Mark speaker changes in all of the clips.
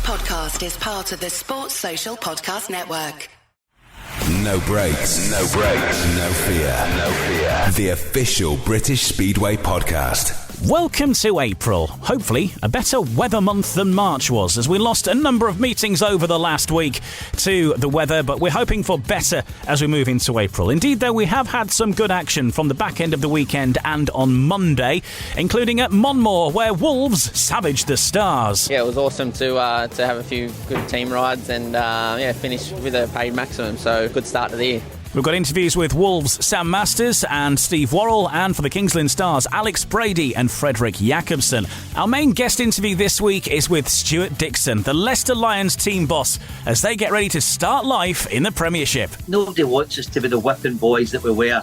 Speaker 1: podcast is part of the Sports Social Podcast Network.
Speaker 2: No breaks, no breaks, no fear, no fear. The official British Speedway podcast.
Speaker 3: Welcome to April. Hopefully, a better weather month than March was, as we lost a number of meetings over the last week to the weather, but we're hoping for better as we move into April. Indeed, though, we have had some good action from the back end of the weekend and on Monday, including at Monmore, where Wolves savaged the Stars.
Speaker 4: Yeah, it was awesome to have a few good team rides and finish with a paid maximum, so good start to the year.
Speaker 3: We've got interviews with Wolves' Sam Masters and Steve Worrell, and for the Kings Lynn Stars, Alex Brady and Frederik Jacobsen. Our main guest interview this week is with Stewart Dickson, the Leicester Lions team boss, as they get ready to start life in the Premiership.
Speaker 5: Nobody wants us to be the whipping boys that we were,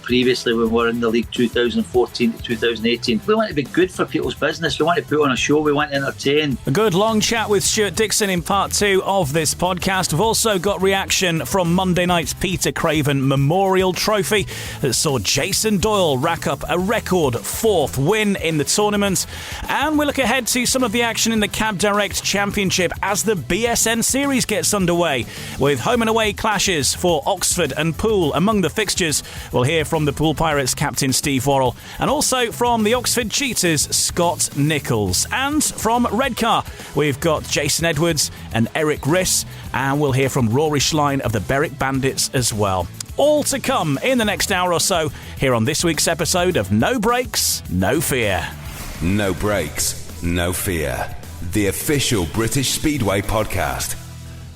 Speaker 5: previously when we were in the league 2014 to 2018. We want to be good for people's business. We want to put on a show. We want to entertain.
Speaker 3: A good long chat with Stewart Dickson in part 2 of this podcast. We've also got reaction from Monday night's Peter Craven Memorial Trophy that saw Jason Doyle rack up a record 4th win in the tournament. And we look ahead to some of the action in the Cab Direct Championship as the BSN Series gets underway, with home and away clashes for Oxford and Poole among the fixtures. We'll hear from the Poole Pirates captain Steve Worrell, and also from the Oxford Cheetahs Scott Nicholls. And from Redcar, we've got Jason Edwards and Eric Riss, and we'll hear from Rory Schlein of the Berwick Bandits as well. All to come in the next hour or so here on this week's episode of No Breaks, No Fear.
Speaker 2: No breaks, no fear. The official British Speedway podcast.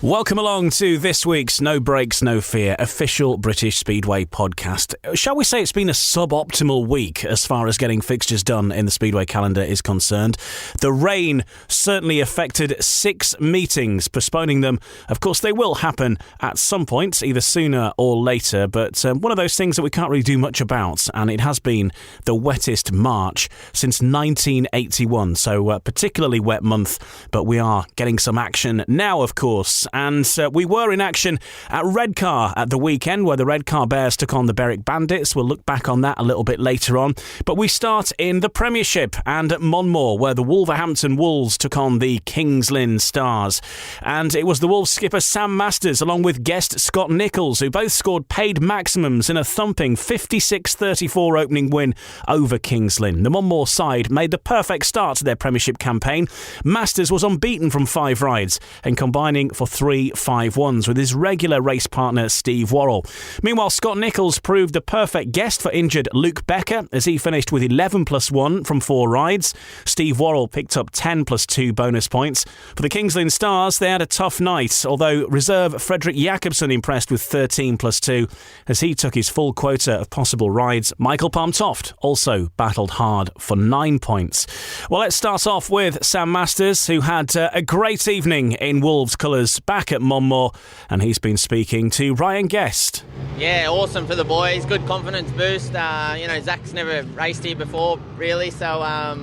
Speaker 3: Welcome along to this week's No Breaks, No Fear official British Speedway podcast. Shall we say it's been a suboptimal week as far as getting fixtures done in the Speedway calendar is concerned? The rain certainly affected 6 meetings, postponing them. Of course, they will happen at some point, either sooner or later, but one of those things that we can't really do much about, and it has been the wettest March since 1981, so particularly wet month, but we are getting some action now, of course. And we were in action at Redcar at the weekend, where the Redcar Bears took on the Berwick Bandits. We'll look back on that a little bit later on. But we start in the Premiership and at Monmore, where the Wolverhampton Wolves took on the Kings Lynn Stars. And it was the Wolves skipper Sam Masters, along with guest Scott Nicholls, who both scored paid maximums in a thumping 56-34 opening win over Kings Lynn. The Monmore side made the perfect start to their Premiership campaign. Masters was unbeaten from 5 rides and combining for 3 5-1s with his regular race partner Steve Worrell. Meanwhile, Scott Nicholls proved a perfect guest for injured Luke Becker as he finished with 11+1 from 4 rides. Steve Worrell picked up 10+2 bonus points. For the Kings Lynn Stars, they had a tough night, although reserve Frederik Jacobsen impressed with 13+2 as he took his full quota of possible rides. Michael Palmtoft also battled hard for 9 points. Well, let's start off with Sam Masters, who had a great evening in Wolves colours back at Monmore, and he's been speaking to Ryan Guest.
Speaker 4: Yeah, awesome for the boys. Good confidence boost. Zach's never raced here before, really, so I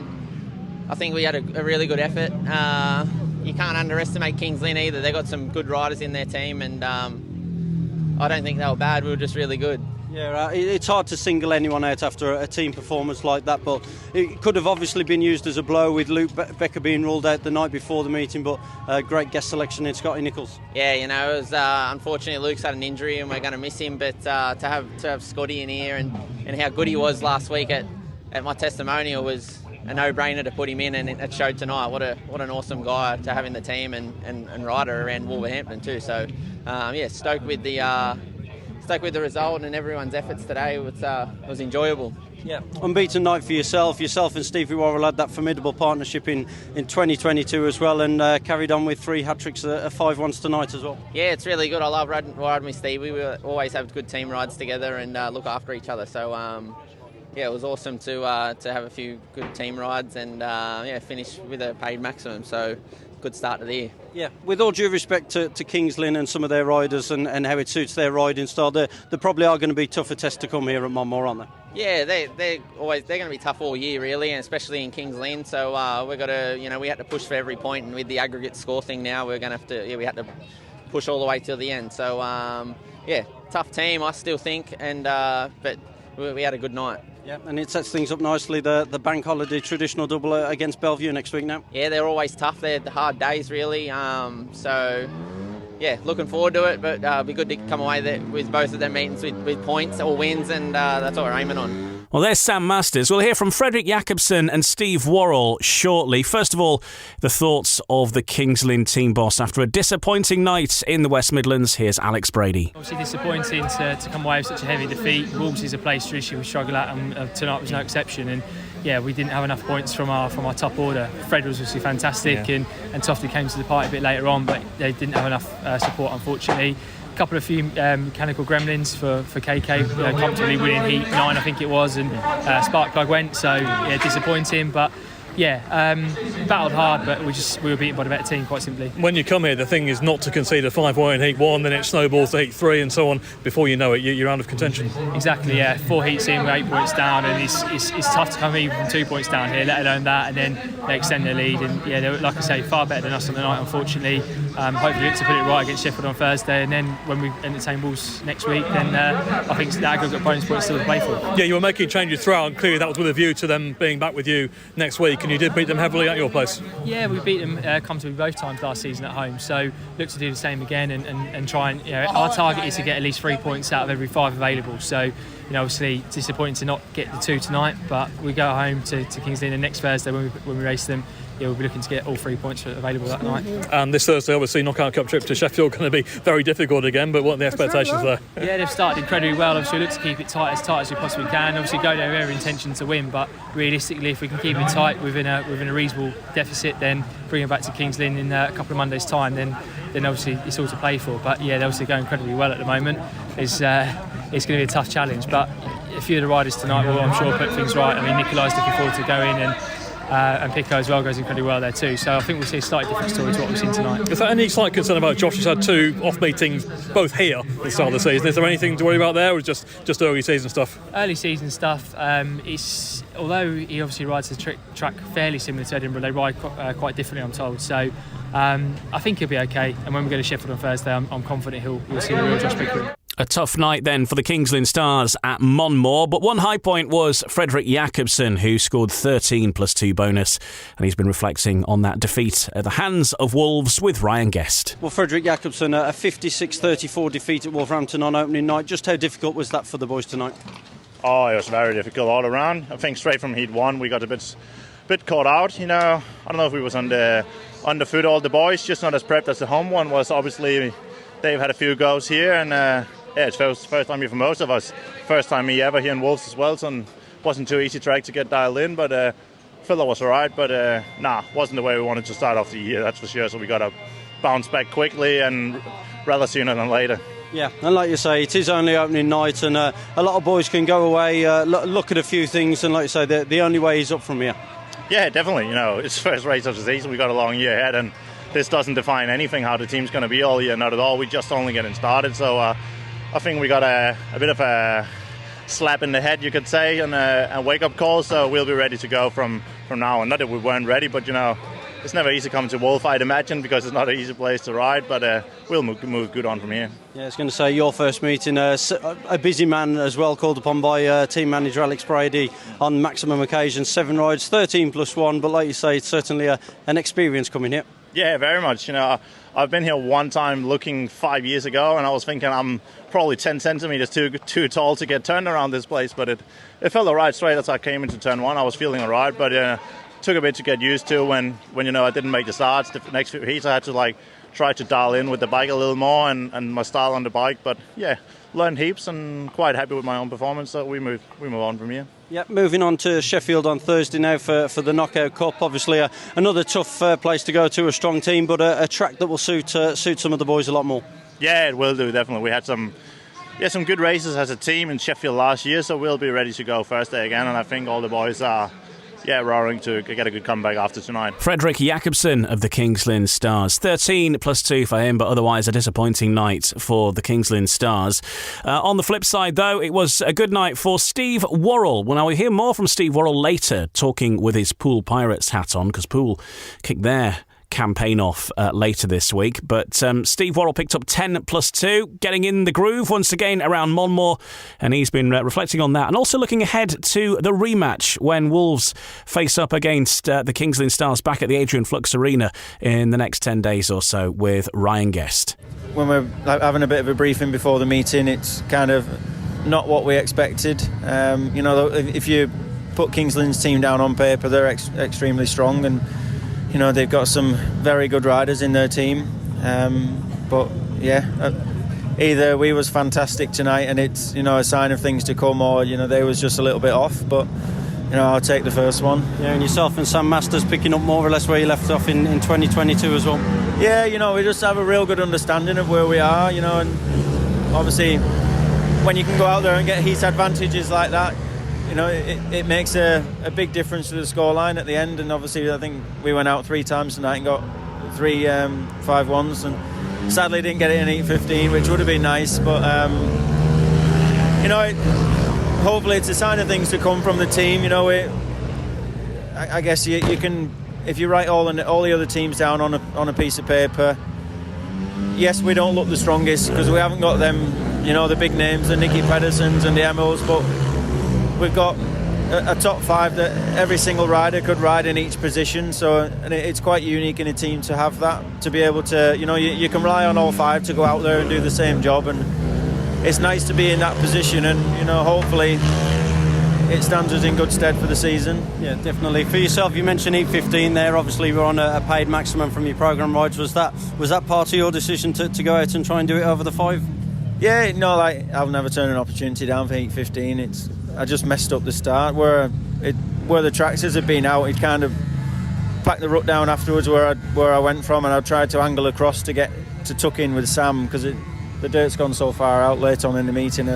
Speaker 4: think we had a really good effort. You can't underestimate Kings Lynn either. They've got some good riders in their team, and I don't think they were bad. We were just really good.
Speaker 6: Yeah, it's hard to single anyone out after a team performance like that, but it could have obviously been used as a blow with Luke Becker being ruled out the night before the meeting, but great guest selection in Scotty Nicholls.
Speaker 4: Yeah, it was unfortunately Luke's had an injury and we're going to miss him, but to have Scotty in here and how good he was last week at my testimonial was a no-brainer to put him in, and it showed tonight. What an awesome guy to have in the team and rider around Wolverhampton too. So stoked with the result and everyone's efforts today. It was enjoyable.
Speaker 6: Yeah, unbeaten night for yourself and Stevie Worrell had that formidable partnership in 2022 as well, and carried on with 3 hat-tricks at 5-1s tonight as well.
Speaker 4: Yeah, it's really good. I love riding with Steve. We always have good team rides together and look after each other. So it was awesome to have a few good team rides and finish with a paid maximum. So good start to the year.
Speaker 6: Yeah, with all due respect to Kings Lynn and some of their riders and how it suits their riding style, there probably are going to be tougher tests to come here at Monmore, aren't they?
Speaker 4: Yeah, they're going to be tough all year really, and especially in Kings Lynn. So we had to push for every point, and with the aggregate score thing now, we're going to have to we had to push all the way till the end. So tough team, I still think, and but we had a good night.
Speaker 6: Yeah, and it sets things up nicely, the bank holiday traditional double against Belle Vue next week now.
Speaker 4: Yeah, they're always tough. They're the hard days, really. So, yeah, looking forward to it, but it'll be good to come away with both of their meetings with points or wins, and that's what we're aiming on.
Speaker 3: Well, there's Sam Masters. We'll hear from Frederik Jacobsen and Steve Worrell shortly. First of all, the thoughts of the Kings Lynn team boss after a disappointing night in the West Midlands. Here's Alex Brady.
Speaker 7: Obviously disappointing to come away with such a heavy defeat. Wolves is a place traditionally we struggle at, and tonight was no exception. And yeah, we didn't have enough points from our top order. Fred was obviously fantastic, and Tofty came to the party a bit later on, but they didn't have enough support, unfortunately. A few mechanical gremlins for KK, comfortably winning heat 9, I think it was, and spark plug went, so yeah, disappointing, but battled hard, but we were beaten by the better team, quite simply.
Speaker 8: When you come here, the thing is not to concede a 5-point in heat 1, then it snowballs to heat 3 and so on. Before you know it, you're out of contention.
Speaker 7: Exactly, yeah. 4 heats in, we're 8 points down, and it's tough to come even from 2 points down here, let alone that, and then they extend their lead, and yeah, they were, like I say, far better than us on the night, unfortunately. Hopefully look to put it right against Sheffield on Thursday, and then when we entertain Wolves next week, then I think the aggregate bonus points still to play for.
Speaker 8: Yeah, you were making changes throughout, and clearly that was with a view to them being back with you next week, and you did beat them heavily at your place.
Speaker 7: Yeah, we beat them comfortably both times last season at home, so look to do the same again and try and, our target is to get at least 3 points out of every 5 available, so obviously disappointing to not get the 2 tonight, but we go home to Kings Lynn next Thursday when we race them. Yeah, we'll be looking to get all 3 points available that night.
Speaker 8: And this Thursday, obviously, knockout cup trip to Sheffield going to be very difficult again, but what are the expectations there?
Speaker 7: Yeah, they've started incredibly well. Obviously, we look to keep it tight as we possibly can. Obviously, go there with every intention to win, but realistically, if we can keep it tight within a reasonable deficit, then bring it back to Kings Lynn in a couple of Mondays' time, then obviously it's all to play for. But yeah, they're obviously going incredibly well at the moment. It's going to be a tough challenge, but a few of the riders tonight will, I'm sure, put things right. I mean, Nikolai's looking forward to going, and Pico as well goes incredibly well there too. So I think we'll see a slightly different story to what we've seen tonight.
Speaker 8: Is there any slight concern about Josh? He's had 2 off meetings, both here at the start of the season. Is there anything to worry about there, or is it just early season stuff?
Speaker 7: Early season stuff. Although he obviously rides the track fairly similar to Edinburgh, they ride quite differently, I'm told. So I think he'll be okay. And when we go to Sheffield on Thursday, I'm confident he'll see the real Josh Pickering.
Speaker 3: A tough night then for the Kings Lynn Stars at Monmore, but one high point was Frederik Jacobsen, who scored 13 plus 2 bonus, and he's been reflecting on that defeat at the hands of Wolves with Ryan Guest.
Speaker 6: Well, Frederik Jacobsen, a 56-34 defeat at Wolverhampton on opening night. Just how difficult was that for the boys tonight?
Speaker 9: Oh, it was very difficult all around. I think straight from heat 1 we got a bit caught out. I don't know if we was on the foot, all the boys, just not as prepped as the home one was. Obviously, they've had a few goes here, and it's first time here for most of us. First time me ever here in Wolves as well, so it wasn't too easy track to get dialed in, but Filler was alright, but wasn't the way we wanted to start off the year, that's for sure. So we got to bounce back quickly and rather sooner than later. Yeah,
Speaker 6: and like you say, it is only opening night, and a lot of boys can go away, look at a few things, and like you say, the only way is up from here.
Speaker 9: Yeah, definitely. It's the first race of the season. We got a long year ahead, and this doesn't define anything how the team's going to be all year, not at all. We're just only getting started, so I think we got a bit of a slap in the head, you could say, and a wake-up call, so we'll be ready to go from now on. Not that we weren't ready, but it's never easy coming to Wolf, I'd imagine, because it's not an easy place to ride, but we'll move good on from here.
Speaker 6: Yeah, I was going to say, your first meeting, a busy man as well, called upon by team manager Alex Brady on maximum occasions, 7 rides, 13 plus 1, but like you say, it's certainly an experience coming here.
Speaker 9: Yeah, very much. I've been here one time looking 5 years ago, and I was thinking I'm probably 10 centimetres too tall to get turned around this place, but it felt all right straight as I came into turn 1. I was feeling all right, but took a bit to get used to when I didn't make the starts. The next few heats I had to try to dial in with the bike a little more and my style on the bike, but yeah, learned heaps and quite happy with my own performance, so we move on from here.
Speaker 6: Yep, moving on to Sheffield on Thursday now for the Knockout Cup. Obviously another tough place to go to, a strong team, but a track that will suit some of the boys a lot more.
Speaker 9: Yeah, it will do, definitely. We had some good races as a team in Sheffield last year, so we'll be ready to go Thursday again, and I think all the boys are roaring to get a good comeback after tonight.
Speaker 3: Frederik Jacobsen of the Kings Lynn Stars. 13 plus 2 for him, but otherwise a disappointing night for the Kings Lynn Stars. On the flip side, though, it was a good night for Steve Worrell. Well, now we'll hear more from Steve Worrell later, talking with his Poole Pirates hat on, because Poole kicked their campaign off later this week. But Steve Worrell picked up 10 plus 2, getting in the groove once again around Monmore, and he's been reflecting on that and also looking ahead to the rematch when Wolves face up against the Kings Lynn Stars back at the Adrian Flux Arena in the next 10 days or so with Ryan Guest.
Speaker 10: When we're having a bit of a briefing before the meeting, it's kind of not what we expected. If you put Kings Lynn's team down on paper, they're extremely strong, and they've got some very good riders in their team. Either we was fantastic tonight and it's a sign of things to come, or they was just a little bit off. But I'll take the first one.
Speaker 6: Yeah, and yourself and Sam Masters picking up more or less where you left off in 2022 as well.
Speaker 10: Yeah, we just have a real good understanding of where we are, and obviously when you can go out there and get heat advantages like that, it makes a big difference to the scoreline at the end. And obviously I think we went out 3 times tonight and got 3 5-1s, and sadly didn't get it in 8:15, which would have been nice. But hopefully it's a sign of things to come from the team. I guess you can, if you write all the other teams down on a piece of paper. Yes, we don't look the strongest because we haven't got them, the big names, the Nicky Pedersens and the Emmos, but we've got a top 5 that every single rider could ride in each position. So, and it's quite unique in a team to have that, to be able to, you can rely on all 5 to go out there and do the same job, and it's nice to be in that position, and hopefully it stands us in good stead for the season.
Speaker 6: Yeah, definitely. For yourself, you mentioned 8:15 there. Obviously, we're on a paid maximum from your programme rides. Was that part of your decision to go out and try and do it over the 5?
Speaker 10: Yeah, I'll never turn an opportunity down for 8:15. I just messed up the start where the tractors had been out. He'd kind of packed the rut down afterwards where I went from, and I tried to angle across to get to tuck in with Sam because the dirt's gone so far out late on in the meeting.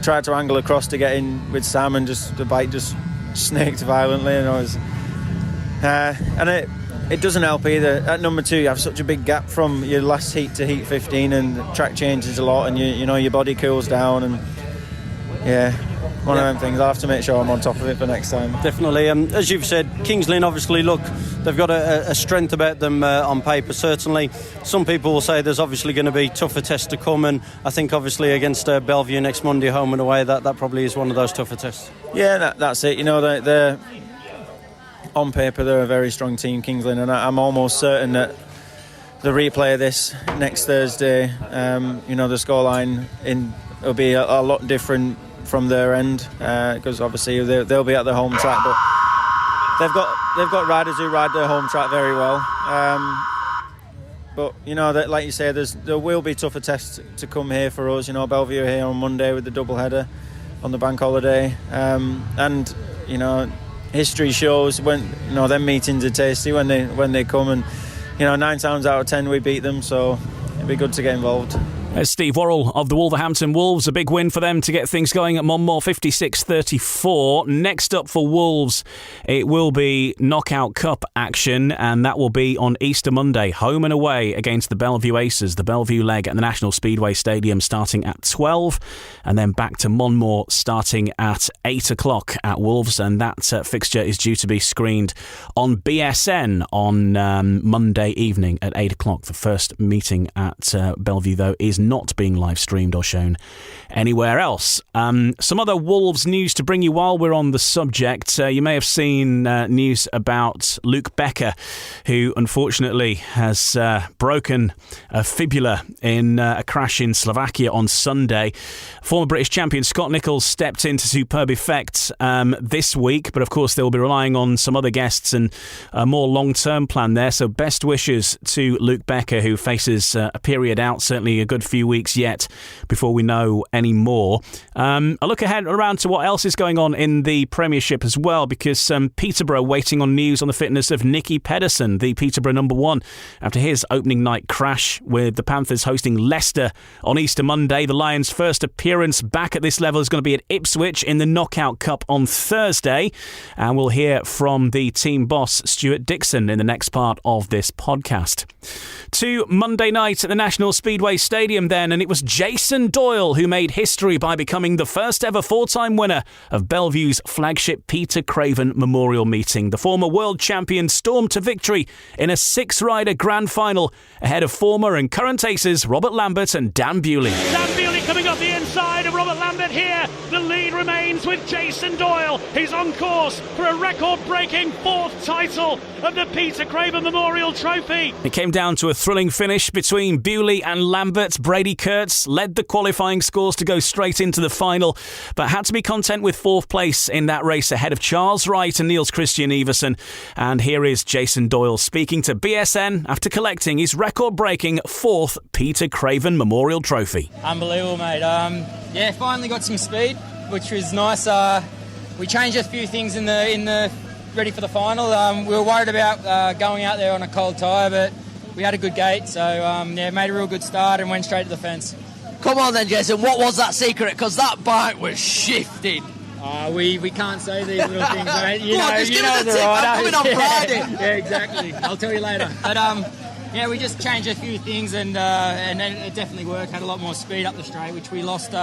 Speaker 10: Tried to angle across to get in with Sam, and the bike just snaked violently, and it doesn't help either. At number 2 you have such a big gap from your last heat to heat 15, and the track changes a lot, and your body cools down, and one of them things. I'll have to make sure I'm on top of it for next time.
Speaker 6: Definitely. As you've said, Kings Lynn, obviously, look, they've got a strength about them on paper, certainly. Some people will say there's obviously going to be tougher tests to come, and I think obviously against Belle Vue next Monday, home and away, that probably is one of those tougher tests.
Speaker 10: Yeah, that's it. They're on paper, they're a very strong team, Kings Lynn, and I'm almost certain that the replay of this next Thursday, the scoreline will be a lot different from their end, because obviously they'll be at their home track, but they've got riders who ride their home track very well. But that, like you say, there will be tougher tests to come here for us. Belle Vue here on Monday with the double header on the bank holiday, and history shows when them meetings are tasty when they come, and 9 times out of 10 we beat them, so it'd be good to get involved.
Speaker 3: Steve Worrell of the Wolverhampton Wolves. A big win for them to get things going at Monmore, 56-34. Next up for Wolves, it will be Knockout Cup action, and that will be on Easter Monday, home and away against the Belle Vue Aces. The Belle Vue leg at the National Speedway Stadium starting at 12, and then back to Monmore starting at 8 o'clock at Wolves, and that fixture is due to be screened on BSN on Monday evening at 8 o'clock. The first meeting at Belle Vue, though, is not being live streamed or shown anywhere else. Some other Wolves news to bring you while we're on the subject. You may have seen news about Luke Becker, who unfortunately has broken a fibula in a crash in Slovakia on Sunday. Former British champion Scott Nicholls stepped into superb effect this week, but of course they'll be relying on some other guests and a more long-term plan there. So best wishes to Luke Becker, who faces a period out, certainly a good few weeks yet before we know any more. A look ahead around to what else is going on in the Premiership as well, because Peterborough waiting on news on the fitness of Nicky Pedersen, the Peterborough number 1, after his opening night crash with the Panthers hosting Leicester on Easter Monday. The Lions' first appearance back at this level is going to be at Ipswich in the Knockout Cup on Thursday, and we'll hear from the team boss Stewart Dickson in the next part of this podcast. To Monday night at the National Speedway Stadium. Stadium then, and it was Jason Doyle who made history by becoming the first ever four-time winner of Belle Vue's flagship Peter Craven Memorial meeting. The former world champion stormed to victory in a six-rider grand final ahead of former and current aces Robert Lambert and Dan Bewley.
Speaker 11: Dan Bewley coming up the inside of Robert Lambert here. The lead remains with Jason Doyle. He's on course for a record-breaking fourth title of the Peter Craven Memorial Trophy.
Speaker 3: It came down to a thrilling finish between Bewley and Lambert. Brady Kurtz led the qualifying scores to go straight into the final, but had to be content with fourth place in that race ahead of Charles Wright and Niels Christian Iversen. And here is Jason Doyle speaking to BSN after collecting his record-breaking fourth Peter Craven Memorial Trophy.
Speaker 12: Unbelievable, mate. Finally got some speed, which was nice. We changed a few things in the ready for the final. We were worried about going out there on a cold tyre, but we had a good gate, so made a real good start and went straight to the fence.
Speaker 13: Come on then, Jason, what was that secret? Because that bike was shifting.
Speaker 12: We can't say these little things, mate.
Speaker 13: You know the rider. I'm coming on Friday.
Speaker 12: Yeah, exactly. I'll tell you later. But we just changed a few things and it definitely worked. Had a lot more speed up the straight, which we lost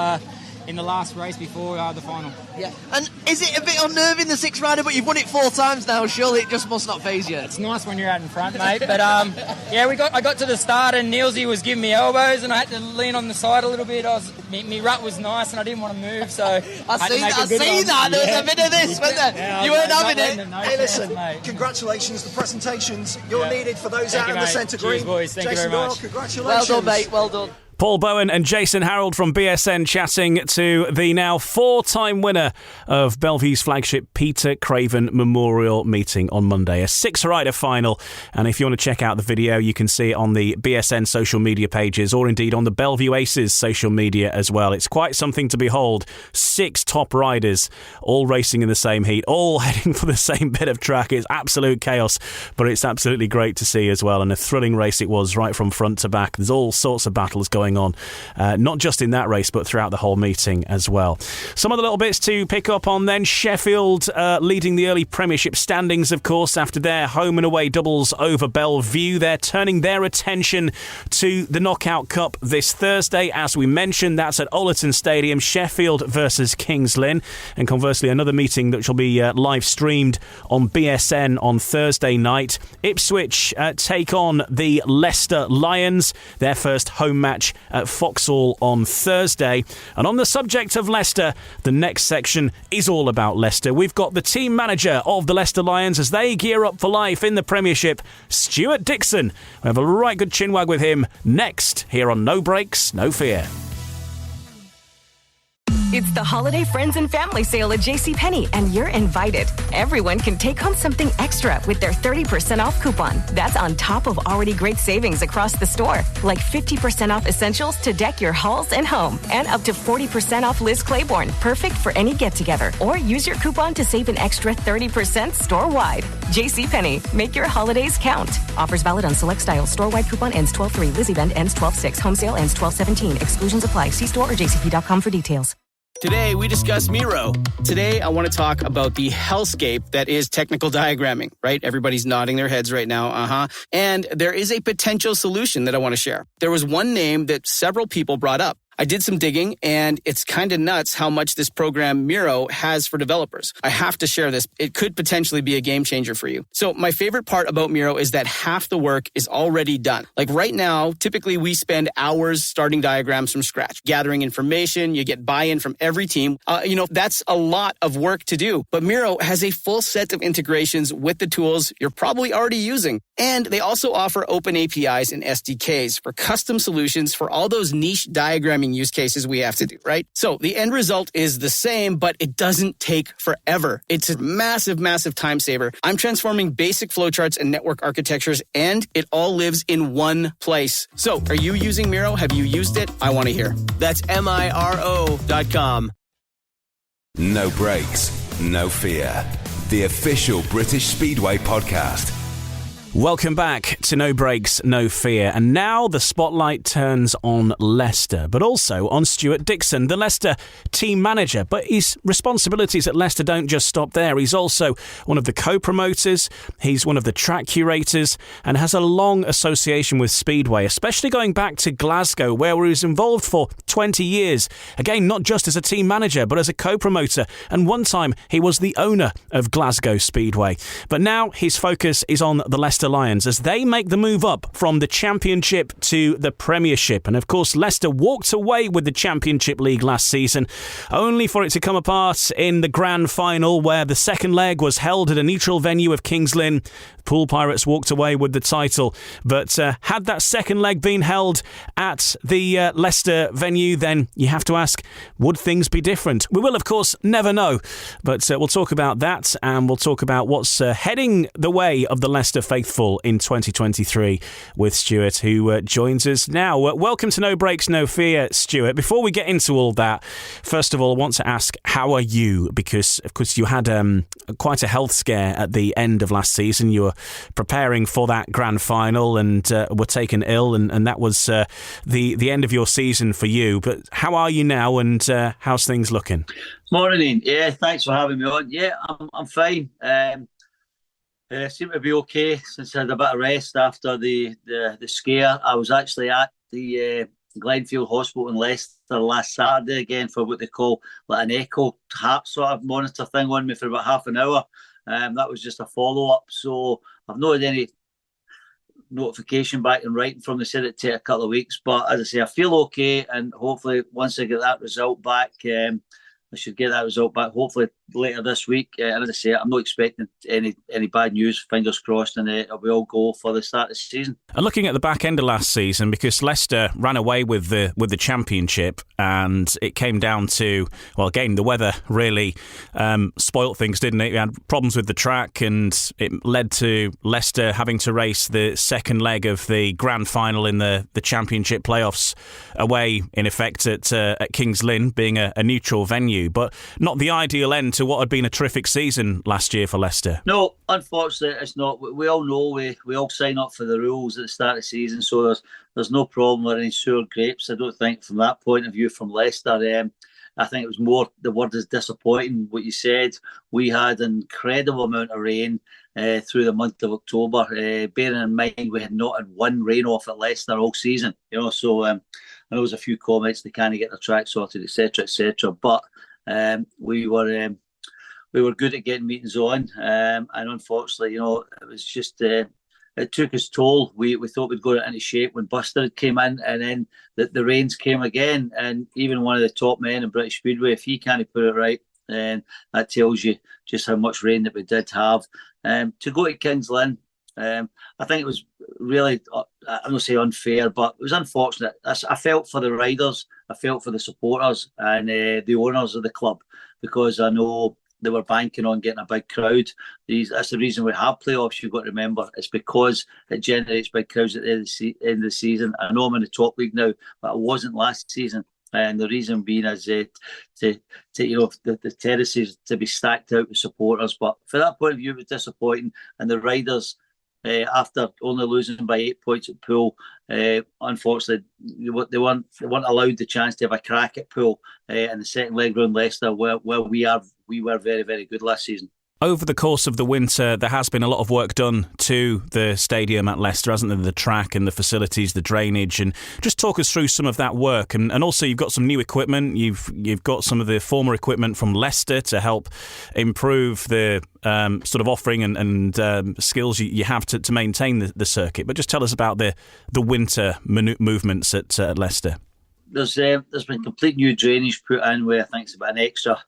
Speaker 12: in the last race before the final.
Speaker 13: Yeah. And is it a bit unnerving, the six rider, but you've won it 4 times now, surely it just must not faze you?
Speaker 12: It's nice when you're out in front, mate. But I got to the start and Nielsy was giving me elbows and I had to lean on the side a little bit. My rut was nice and I didn't want to move, so I see
Speaker 13: that. There was a bit of this, wasn't there?
Speaker 12: Yeah,
Speaker 13: you weren't having it.
Speaker 14: Hey, listen, congratulations. The presentations you're needed for those out in the centre green.
Speaker 12: Cheers, boys. Thank you very much.
Speaker 14: Congratulations.
Speaker 13: Well done, mate. Well done.
Speaker 3: Paul Bowen and Jason Harold from BSN chatting to the now 4-time winner of Belle Vue's flagship Peter Craven Memorial meeting on Monday. A 6-rider final. And if you want to check out the video, you can see it on the BSN social media pages or indeed on the Belle Vue Aces social media as well. It's quite something to behold. 6 top riders all racing in the same heat, all heading for the same bit of track. It's absolute chaos, but it's absolutely great to see as well. And a thrilling race it was right from front to back. There's all sorts of battles going on, not just in that race, but throughout the whole meeting as well. Some of the little bits to pick up on then. Sheffield leading the early Premiership standings, of course, after their home and away doubles over Belle Vue. They're turning their attention to the Knockout Cup this Thursday. As we mentioned, that's at Ollerton Stadium, Sheffield versus Kings Lynn. And conversely, another meeting that shall be live streamed on BSN on Thursday night. Ipswich take on the Leicester Lions, their first home match at Foxhall on Thursday. And on the subject of Leicester, the next section is all about Leicester. We've got the team manager of the Leicester Lions as they gear up for life in the Premiership, Stewart Dickson. We have a right good chinwag with him next here on No Breaks, No Fear.
Speaker 15: It's the Holiday Friends and Family Sale at JCPenney, and you're invited. Everyone can take home something extra with their 30% off coupon. That's on top of already great savings across the store, like 50% off essentials to deck your halls and home, and up to 40% off Liz Claiborne, perfect for any get-together. Or use your coupon to save an extra 30% store-wide. JCPenney, make your holidays count. Offers valid on select styles. Store-wide coupon ends 12/3. Liz event ends 12/6. Home sale ends 12/17. Exclusions apply. See store or jcp.com for details.
Speaker 16: Today, we discuss Miro. Today, I want to talk about the hellscape that is technical diagramming, right? Everybody's nodding their heads right now, And there is a potential solution that I want to share. There was one name that several people brought up. I did some digging, and it's kind of nuts how much this program Miro has for developers. I have to share this. It could potentially be a game changer for you. So my favorite part about Miro is that half the work is already done. Like right now, typically we spend hours starting diagrams from scratch, gathering information. You get buy-in from every team. That's a lot of work to do. But Miro has a full set of integrations with the tools you're probably already using. And they also offer open APIs and SDKs for custom solutions for all those niche diagramming use cases we have to do, right? So the end result is the same, but it doesn't take forever. It's a massive, massive time saver. I'm transforming basic flowcharts and network architectures, and it all lives in one place. So are you using Miro? Have you used it? I want to hear. That's MIRO.com.
Speaker 2: No Breaks, No Fear. The official British Speedway podcast.
Speaker 3: Welcome back to No Breaks, No Fear. And now the spotlight turns on Leicester, but also on Stewart Dickson, the Leicester team manager. But his responsibilities at Leicester don't just stop there. He's also one of the co-promoters, he's one of the track curators, and has a long association with Speedway, especially going back to Glasgow, where he was involved for 20 years. Again, not just as a team manager, but as a co-promoter. And one time he was the owner of Glasgow Speedway. But now his focus is on the Leicester Lions as they make the move up from the Championship to the Premiership. And of course, Leicester walked away with the Championship League last season, only for it to come apart in the grand final, where the second leg was held at a neutral venue of Kings Lynn. Pool Pirates walked away with the title. But had that second leg been held at the Leicester venue, then you have to ask, would things be different? We will, of course, never know. But we'll talk about that, and we'll talk about what's heading the way of the Leicester faithful in 2023 with Stewart, who joins us now. Welcome to No Breaks, No Fear, Stewart. Before we get into all that, first of all, I want to ask, how are you? Because, of course, you had quite a health scare at the end of last season. You were preparing for that grand final and were taken ill, and that was the end of your season for you. But how are you now, and how's things looking?
Speaker 5: Morning. Yeah, thanks for having me on. Yeah, I'm fine. I seem to be okay since I had a bit of rest after the scare. I was actually at the Glenfield Hospital in Leicester last Saturday again for what they call like an echo heart sort of monitor thing on me for about half an hour. That was just a follow-up. So I've not had any notification back in writing from them. They said it'd take a couple of weeks. But as I say, I feel okay, and hopefully once I get that result back, I should get that result back hopefully later this week. And as I say, I'm not expecting any bad news, fingers crossed, and we all go for the start of the season.
Speaker 3: And looking at the back end of last season, because Leicester ran away with the Championship, and it came down to, well, again, the weather really spoilt things, didn't it? We had problems with the track, and it led to Leicester having to race the second leg of the grand final in the Championship playoffs away, in effect, at Kings Lynn, being a neutral venue. But not the ideal end to what had been a terrific season last year for Leicester.
Speaker 5: No, unfortunately, it's not. We all know we all sign up for the rules at the start of the season, so there's no problem with any sour grapes. I don't think from that point of view from Leicester. I think it was more, the word is disappointing, what you said. We had an incredible amount of rain through the month of October. Bearing in mind we had not had one rain off at Leicester all season. So I know there's a few comments, they can't get their track sorted, etc., etc. But we were good at getting meetings on, and unfortunately, it was just it took its toll. We thought we'd got it into shape when Buster came in, and then the rains came again. And even one of the top men in British Speedway, if he can't put it right, then that tells you just how much rain that we did have. To go to Kings Lynn, I think it was really, I'm going to say unfair, but it was unfortunate. I felt for the riders, I felt for the supporters and the owners of the club, because I know they were banking on getting a big crowd. That's the reason we have playoffs, you've got to remember. It's because it generates big crowds at the end of the season. I know I'm in the top league now, but I wasn't last season. And the reason being is the terraces to be stacked out with supporters. But for that point of view, it was disappointing. And the riders, after only losing by 8 points at pool, unfortunately, they weren't allowed the chance to have a crack at pool in the second leg round Leicester, where we were very, very good last season.
Speaker 3: Over the course of the winter, there has been a lot of work done to the stadium at Leicester, hasn't there? The track and the facilities, the drainage, and just talk us through some of that work. And also, you've got some new equipment. You've got some of the former equipment from Leicester to help improve the sort of offering and skills you have to maintain the circuit. But just tell us about the winter movements at Leicester.
Speaker 5: There's been complete new drainage put in, where I think it's about an extra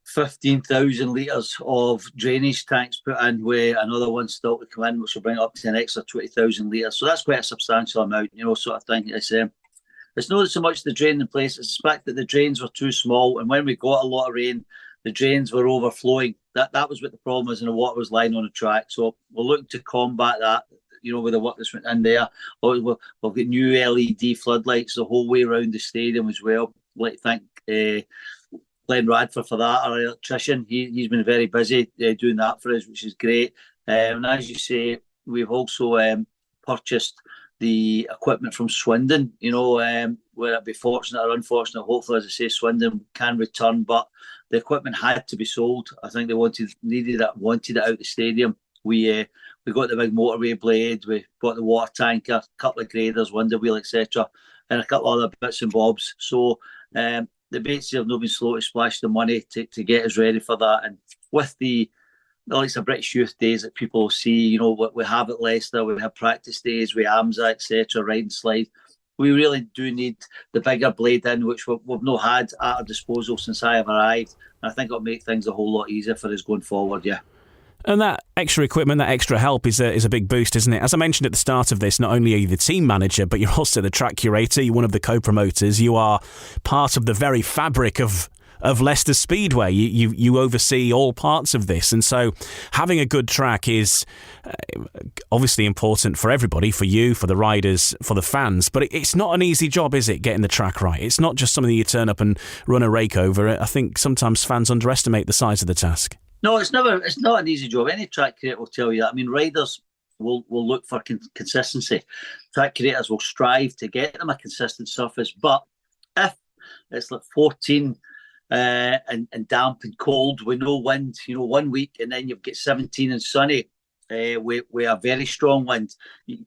Speaker 5: 15,000 litres of drainage tanks put in, where another one still to come in, which will bring it up to an extra 20,000 litres. So that's quite a substantial amount, sort of thing. It's not so much the drain in place, it's the fact that the drains were too small, and when we got a lot of rain, the drains were overflowing. That was what the problem was, and the water was lying on the track. So we're looking to combat that, with the work that's went in there. We've got new LED floodlights the whole way around the stadium as well. Like, thank Glenn Radford for that, our electrician. He's been very busy doing that for us, which is great. And as you say, we've also purchased the equipment from Swindon, whether it be fortunate or unfortunate. Hopefully, as I say, Swindon can return, but the equipment had to be sold. I think they wanted it out the stadium. We got the big motorway blade, we bought the water tanker, a couple of graders, window wheel, etc., and a couple of other bits and bobs. So the basically have not been slow to splash the money to get us ready for that. And with the likes of British Youth Days that people will see, what we have at Leicester, we have practice days, we AMSA, etc., ride and slide. We really do need the bigger blade in, which we've not had at our disposal since I have arrived. And I think it'll make things a whole lot easier for us going forward, yeah.
Speaker 3: And that extra equipment, that extra help is a big boost, isn't it? As I mentioned at the start of this, not only are you the team manager, but you're also the track curator, you're one of the co-promoters, you are part of the very fabric of Leicester Speedway. You oversee all parts of this, and so having a good track is obviously important for everybody, for you, for the riders, for the fans, but it's not an easy job, is it, getting the track right? It's not just something you turn up and run a rake over. I think sometimes fans underestimate the size of the task.
Speaker 5: No, it's not an easy job. Any track creator will tell you that. I mean, riders will look for consistency. Track creators will strive to get them a consistent surface, but if it's like 14 and damp and cold with no wind, 1 week, and then you've got 17 and sunny with a very strong wind,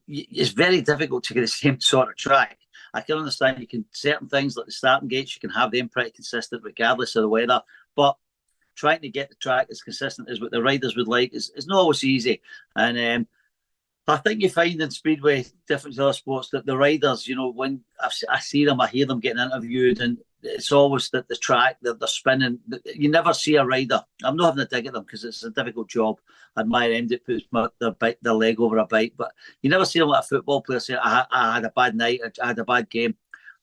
Speaker 5: it's very difficult to get the same sort of track. I can understand certain things like the starting gates, you can have them pretty consistent regardless of the weather, but trying to get the track as consistent as what the riders would like is not always easy. And I think you find in Speedway, different to other sports, that the riders, when I see them, I hear them getting interviewed, and it's always that the track that they're spinning. You never see a rider. I'm not having a dig at them because it's a difficult job. I admire them that puts their leg over a bike, but you never see them like a football player say, I had a bad night, I had a bad game.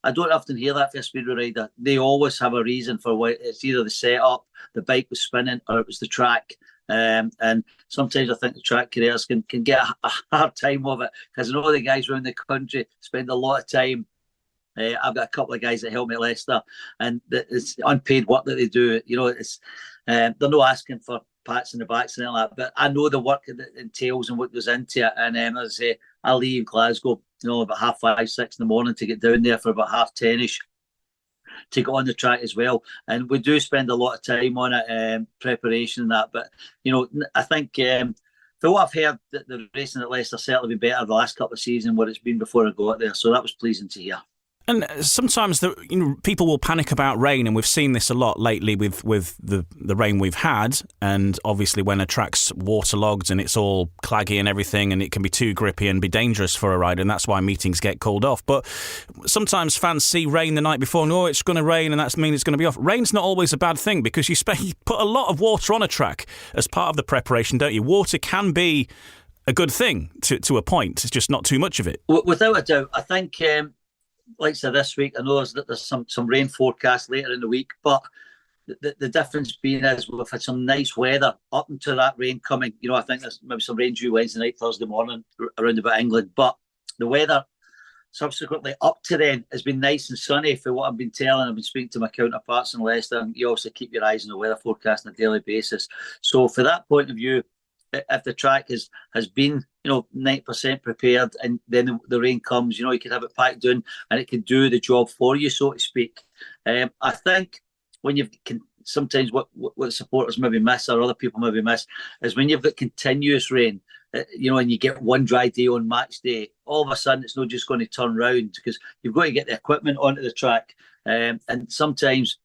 Speaker 5: I don't often hear that for a Speedway rider. They always have a reason for why. It's either the setup, the bike was spinning, or it was the track. And sometimes I think the track careers can get a hard time of it, because I know the guys around the country spend a lot of time. I've got a couple of guys that help me at Leicester, and it's unpaid work that they do. They're not asking for pats in the backs and all that, but I know the work that it entails and what goes into it. And as I say, I leave Glasgow, about 5:30, 6 in the morning to get down there for about 10:30ish to get on the track as well. And we do spend a lot of time on it, preparation and that. But I think for what I've heard, that the racing at Leicester certainly been better the last couple of seasons than what it's been before I got there. So that was pleasing to hear.
Speaker 3: And sometimes people will panic about rain, and we've seen this a lot lately with the rain we've had, and obviously when a track's waterlogged and it's all claggy and everything, and it can be too grippy and be dangerous for a rider, and that's why meetings get called off. But sometimes fans see rain the night before and, it's going to rain, and that means it's going to be off. Rain's not always a bad thing, because you put a lot of water on a track as part of the preparation, don't you? Water can be a good thing to a point. It's just not too much of it.
Speaker 5: Without a doubt. I think... like I said, this week, I know there's some rain forecast later in the week, but the difference being is we've had some nice weather up until that rain coming. I think there's maybe some rain due Wednesday night, Thursday morning around about England, but the weather subsequently up to then has been nice and sunny. For what I've been telling, I've been speaking to my counterparts in Leicester, and you also keep your eyes on the weather forecast on a daily basis. So for that point of view, if the track has been 90% prepared, and then the rain comes, you could have it packed down and it can do the job for you, so to speak. I think when sometimes what supporters maybe miss, or other people maybe miss, is when you've got continuous rain, and you get one dry day on match day, all of a sudden it's not just going to turn round, because you've got to get the equipment onto the track, and sometimes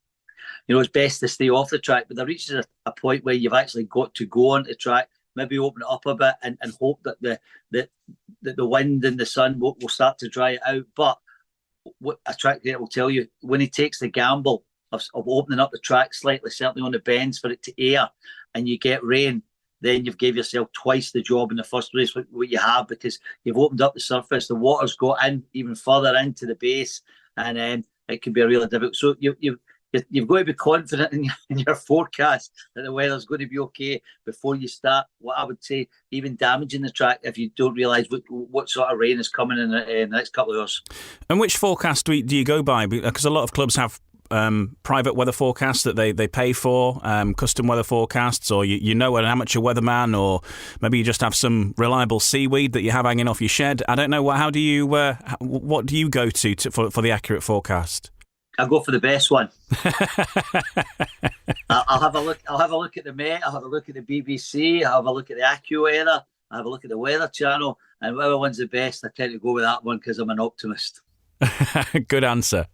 Speaker 5: it's best to stay off the track, but there reaches a point where you've actually got to go onto the track, maybe open it up a bit and hope that the wind and the sun will start to dry it out. But what a track creator will tell you, when he takes the gamble of opening up the track slightly, certainly on the bends, for it to air, and you get rain, then you've gave yourself twice the job in the first race what you have, because you've opened up the surface, the water's got in even further into the base, and it can be a really difficult. So you've got to be confident in your forecast that the weather's going to be okay before you start, what I would say, even damaging the track, if you don't realise what sort of rain is coming in the next couple of hours.
Speaker 3: And which forecast do you go by? Because a lot of clubs have private weather forecasts that they pay for, custom weather forecasts, or you know an amateur weatherman, or maybe you just have some reliable seaweed that you have hanging off your shed? I don't know. How do you? What do you go to for the accurate forecast?
Speaker 5: I'll go for the best one. I'll have a look. I'll have a look at the Met. I'll have a look at the BBC. I'll have a look at the AccuWeather. I'll have a look at the Weather Channel, and whatever one's the best, I tend to go with that one because I'm an optimist.
Speaker 3: Good answer.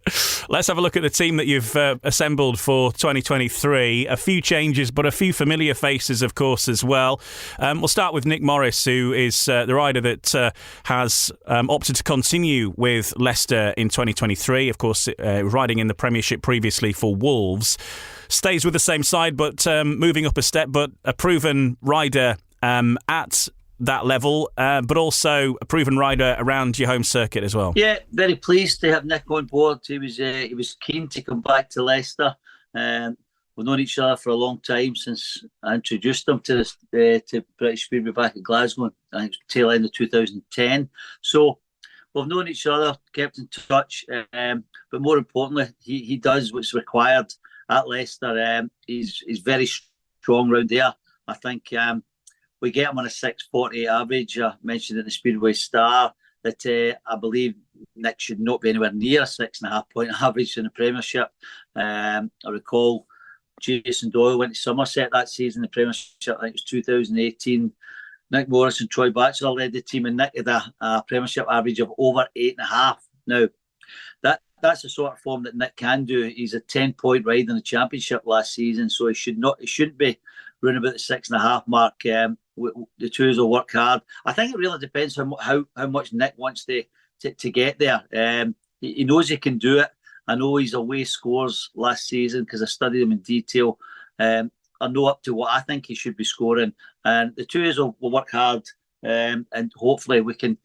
Speaker 3: Let's have a look at the team that you've assembled for 2023. A few changes, but a few familiar faces, of course, as well. We'll start with Nick Morris, who is the rider that has opted to continue with Leicester in 2023. Of course, riding in the Premiership previously for Wolves. Stays with the same side, but moving up a step, but a proven rider at that level, but also a proven rider around your home circuit as well.
Speaker 5: Yeah, very pleased to have Nick on board. He was keen to come back to Leicester. We've known each other for a long time since I introduced him to British Speedway back at Glasgow. I think it was tail end of 2010. So we've known each other, kept in touch, but more importantly, he does what's required at Leicester. He's very strong round there. I think we get him on a 6:48 average. I mentioned at the Speedway Star that I believe Nick should not be anywhere near a 6.5 point average in the Premiership. I recall Jason Doyle went to Somerset that season, the Premiership, I think it was 2018. Nick Morris and Troy Batchelor led the team, and Nick had a Premiership average of over 8.5. Now, that's the sort of form that Nick can do. He's a 10-point rider in the Championship last season, so he shouldn't be running about the 6.5 mark. The two will work hard. I think it really depends how much Nick wants to get there. He knows he can do it. I know he's away scores last season because I studied him in detail. I know up to what I think he should be scoring, and the two will work hard. And hopefully we can.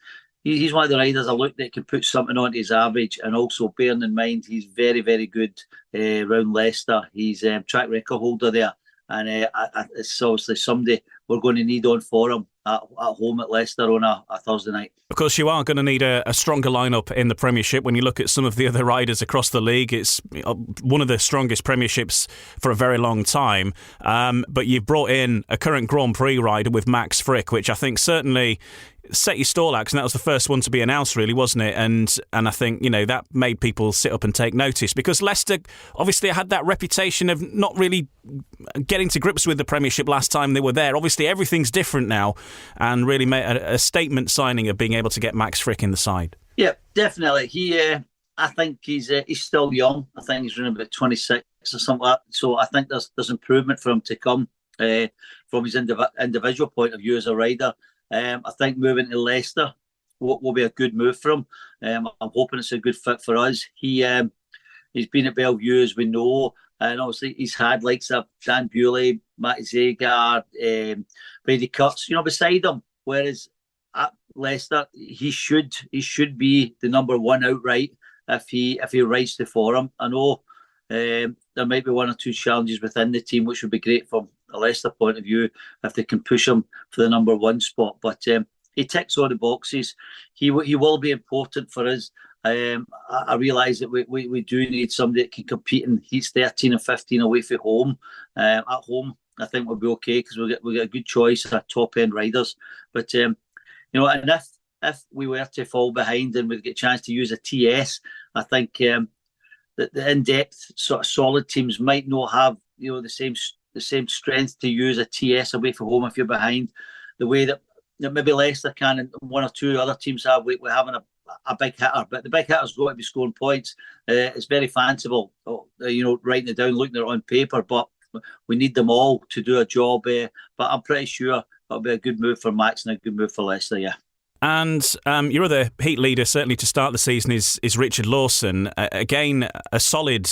Speaker 5: He's one of the riders I look that can put something onto his average, and also bearing in mind he's very, very good around Leicester. He's track record holder there, and it's obviously somebody we're going to need on for him at home at Leicester on a Thursday night.
Speaker 3: Of course, you are going to need a stronger lineup in the Premiership. When you look at some of the other riders across the league, it's one of the strongest Premierships for a very long time. But you've brought in a current Grand Prix rider with Max Fricke, which I think certainly set your stall out, and that was the first one to be announced, really, wasn't it? And I think, that made people sit up and take notice, because Leicester obviously had that reputation of not really getting to grips with the Premiership last time they were there. Obviously, everything's different now, and really made a statement signing of being able to get Max Fricke in the side.
Speaker 5: Yeah, definitely. I think he's still young. I think he's running about 26 or something like that. So I think there's improvement for him to come from his individual point of view as a rider. I think moving to Leicester will be a good move for him. I'm hoping it's a good fit for us. He's been at Belle Vue, as we know, and obviously he's had likes of Dan Bewley, Matty Zagar, Brady Kurtz, beside him. Whereas at Leicester, he should be the number one outright if he rides the forum. I know there might be one or two challenges within the team, which would be great from a Leicester point of view if they can push him for the number one spot. But he ticks all the boxes. He will be important for us. I realise that we do need somebody that can compete in heats 13 and 15 away from home. At home, I think we'll be okay because we'll get a good choice of top end riders. But and if we were to fall behind and we'd get a chance to use a TS, I think that the in-depth sort of solid teams might not have the same strength to use a TS away from home if you're behind, the way that maybe Leicester can and one or two other teams have. We're having a big hitter, but the big hitter's got to be scoring points. It's very fanciful, writing it down, looking at it on paper, but we need them all to do a job. But I'm pretty sure that'll be a good move for Max and a good move for Leicester, yeah.
Speaker 3: And your other heat leader, certainly to start the season, is Richard Lawson. Again, a solid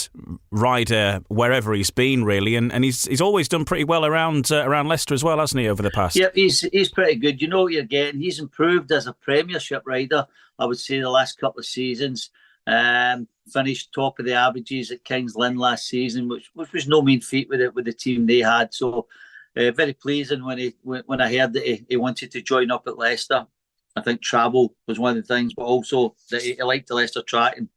Speaker 3: rider wherever he's been, really, and he's always done pretty well around Leicester as well, hasn't he, over the past?
Speaker 5: Yeah, he's pretty good. You know what you're getting. He's improved as a Premiership rider, I would say, the last couple of seasons. Finished top of the averages at King's Lynn last season, which was no mean feat with the team they had. So very pleasing when I heard that he wanted to join up at Leicester. I think travel was one of the things, but also that he liked the Leicester track. And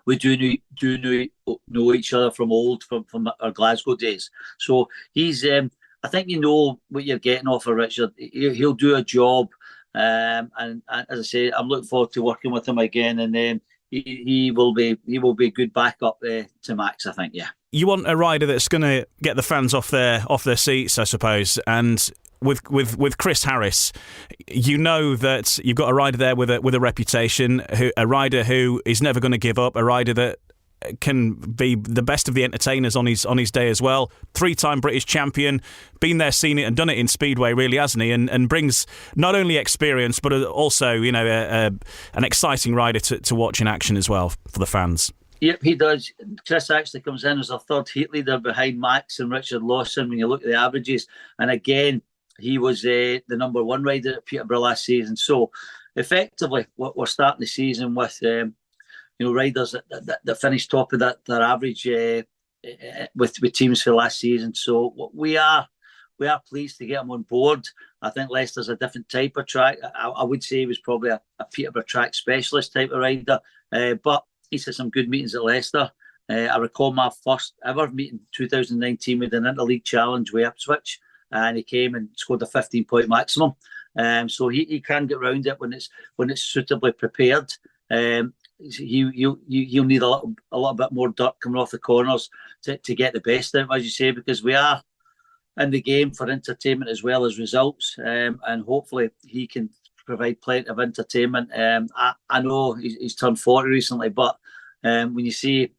Speaker 5: we know each other from our Glasgow days. So he's, I think you know what you're getting off of Richard. He'll do a job, and as I say, I'm looking forward to working with him again, and he will be a good backup to Max, I think. Yeah.
Speaker 3: You want a rider that's going to get the fans off their seats, I suppose, and with Chris Harris, you know that you've got a rider there with a reputation, a rider who is never going to give up, a rider that can be the best of the entertainers on his day as well. 3-time British champion, been there, seen it, and done it in Speedway, really, hasn't he? And brings not only experience but also, you know, an exciting rider to watch in action as well for the fans.
Speaker 5: Yep, he does. Chris actually comes in as a third heat leader behind Max and Richard Lawson when you look at the averages. And again, he was the number one rider at Peterborough last season. So effectively, we're starting the season with riders that finished top of their average with teams for last season. So we are pleased to get him on board. I think Leicester's a different type of track. I would say he was probably a Peterborough track specialist type of rider, but he's had some good meetings at Leicester. I recall my first ever meeting, 2019, with an interleague challenge with Ipswich, and he came and scored a 15-point maximum. So he can get round it when it's suitably prepared. You'll need a little bit more dirt coming off the corners to get the best out, as you say, because we are in the game for entertainment as well as results, and hopefully he can provide plenty of entertainment. I know he's turned 40 recently, but when you see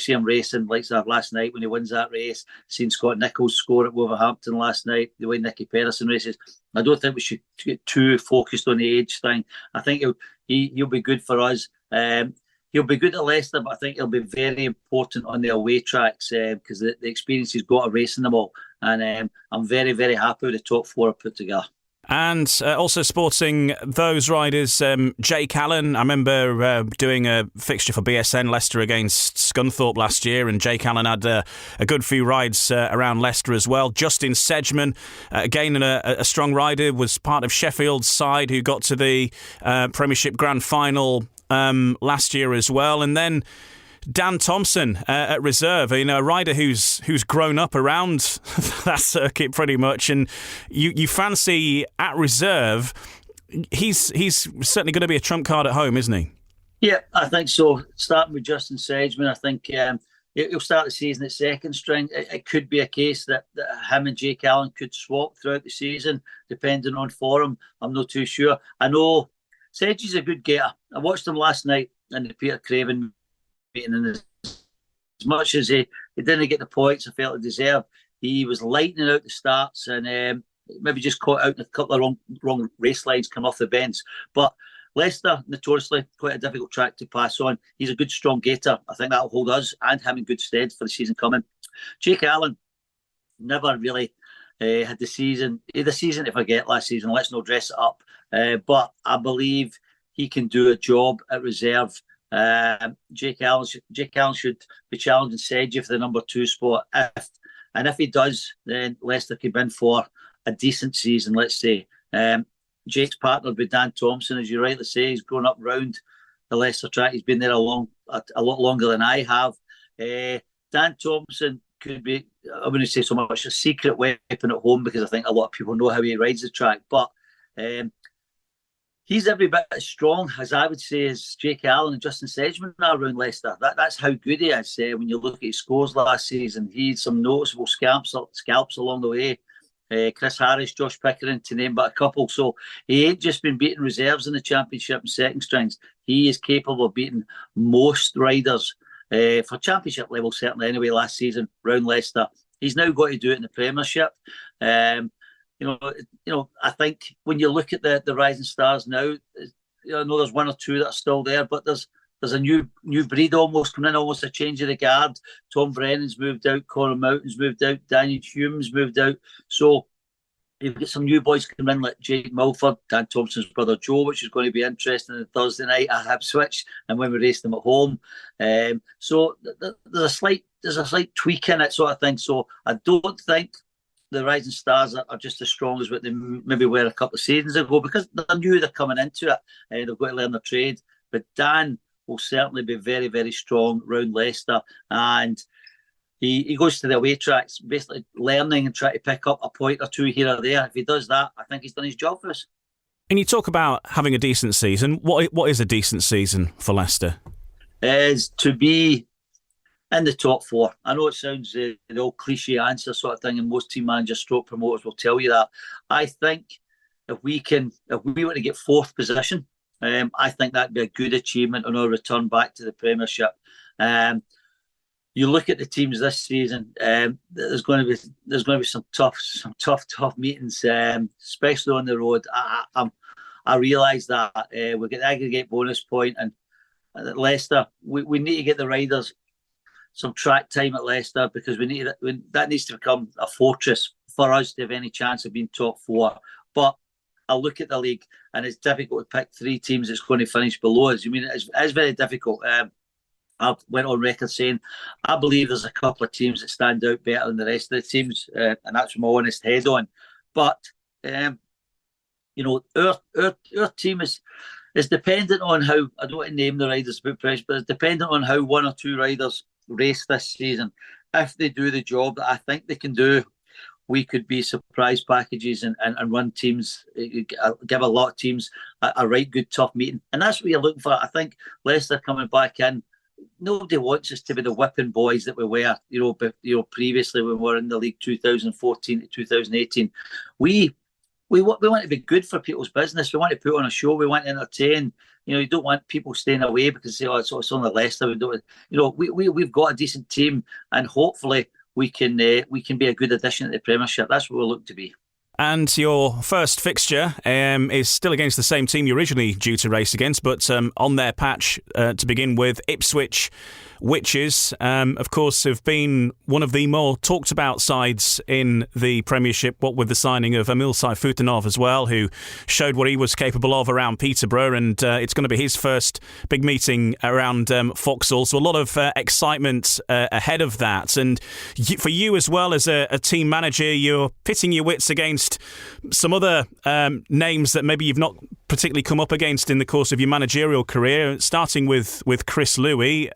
Speaker 5: him racing like that last night when he wins that race, seen Scott Nicholls score at Wolverhampton last night, the way Nicky Pedersen races, I don't think we should get too focused on the age thing. I think he'll be good for us. He'll be good at Leicester, but I think he'll be very important on the away tracks because the experience he's got of racing them all. And I'm very, very happy with the top four put together.
Speaker 3: And also sporting those riders, Jake Allen. I remember doing a fixture for BSN Leicester against Scunthorpe last year, and Jake Allen had a good few rides around Leicester as well. Justin Sedgman, again a strong rider, was part of Sheffield's side who got to the Premiership Grand Final last year as well. And then Dan Thompson at reserve, a rider who's grown up around that circuit pretty much, and you fancy at reserve, he's certainly going to be a trump card at home, isn't he?
Speaker 5: Yeah, I think so. Starting with Justin Sedgman, I think he'll start the season at second string. It could be a case that him and Jake Allen could swap throughout the season, depending on form. I'm not too sure. I know Sedgy's a good getter. I watched him last night in the Peter Craven meeting, and as much as he didn't get the points I felt he deserved, he was lightening out the starts and maybe just caught out in a couple of wrong race lines come off the bends. But Leicester, notoriously quite a difficult track to pass on. He's a good strong gaiter. I think that'll hold us and him in good stead for the season coming. Jake Allen never really had the season to forget last season. Let's not dress it up, but I believe he can do a job at reserve. Jake Allen should be challenging Sedgy for the number 2 spot. If he does, then Leicester could be in for a decent season, let's say. Jake's partnered with Dan Thompson, as you rightly say. He's grown up round the Leicester track. He's been there a lot longer than I have. Dan Thompson could be, I wouldn't say so much a secret weapon at home, because I think a lot of people know how he rides the track, but he's every bit as strong as I would say as Jake Allen and Justin Sedgman are around Leicester. That's how good he is. When you look at his scores last season, he had some noticeable scalps along the way. Chris Harris, Josh Pickering, to name but a couple. So he ain't just been beating reserves in the Championship and second strings. He is capable of beating most riders for Championship level, certainly anyway, last season round Leicester. He's now got to do it in the Premiership. I think when you look at the rising stars now, I know there's one or two that are still there, but there's a new breed almost coming in, almost a change of the guard. Tom Brennan's moved out, Conor Mountain's moved out, Daniel Hume's moved out. So you've got some new boys coming in like Jake Milford, Dan Thompson's brother Joe, which is going to be interesting on Thursday night at Ipswich, and when we race them at home. So there's a slight tweak in it, sort of thing. So I don't think the rising stars are just as strong as what they maybe were a couple of seasons ago, because they knew they're coming into it. They've got to learn their trade. But Dan will certainly be very, very strong round Leicester. And he goes to the away tracks, basically learning and trying to pick up a point or two here or there. If he does that, I think he's done his job for us.
Speaker 3: And you talk about having a decent season. What is a decent season for Leicester?
Speaker 5: Is to be in the top four. I know it sounds the old cliche answer sort of thing, and most team managers stroke promoters will tell you that. I think if we were to get fourth position, I think that'd be a good achievement on our return back to the Premiership. You look at the teams this season. There's going to be some tough meetings, especially on the road. I realise that we get the aggregate bonus point, and at Leicester, we need to get the riders some track time at Leicester, because that needs to become a fortress for us to have any chance of being top four. But I look at the league, and it's difficult to pick three teams that's going to finish below us. I mean, it's very difficult. I went on record saying I believe there's a couple of teams that stand out better than the rest of the teams, and that's from my honest head on. But our team is dependent on how, I don't want to name the riders about pressure, but it's dependent on how one or two riders race this season. If they do the job that I think they can do, we could be surprise packages and run teams, give a lot of teams a right good tough meeting, and that's what you're looking for. I think Leicester coming back in. Nobody wants us to be the whipping boys that we were, previously when we were in the league 2014 to 2018. We want to be good for people's business. We want to put on a show. We want to entertain. You don't want people staying away because they say, it's only Leicester. We've got a decent team, and hopefully we can be a good addition to the Premiership. That's what we'll look to be.
Speaker 3: And your first fixture is still against the same team you originally due to race against, but on their patch to begin with, Ipswich Witches, of course, have been one of the more talked about sides in the Premiership, what with the signing of Emil Sayfutinov as well, who showed what he was capable of around Peterborough, and it's going to be his first big meeting around Vauxhall, so a lot of excitement ahead of that. And for you as well as a team manager, you're pitting your wits against some other names that maybe you've not particularly come up against in the course of your managerial career, starting with Chris Louis.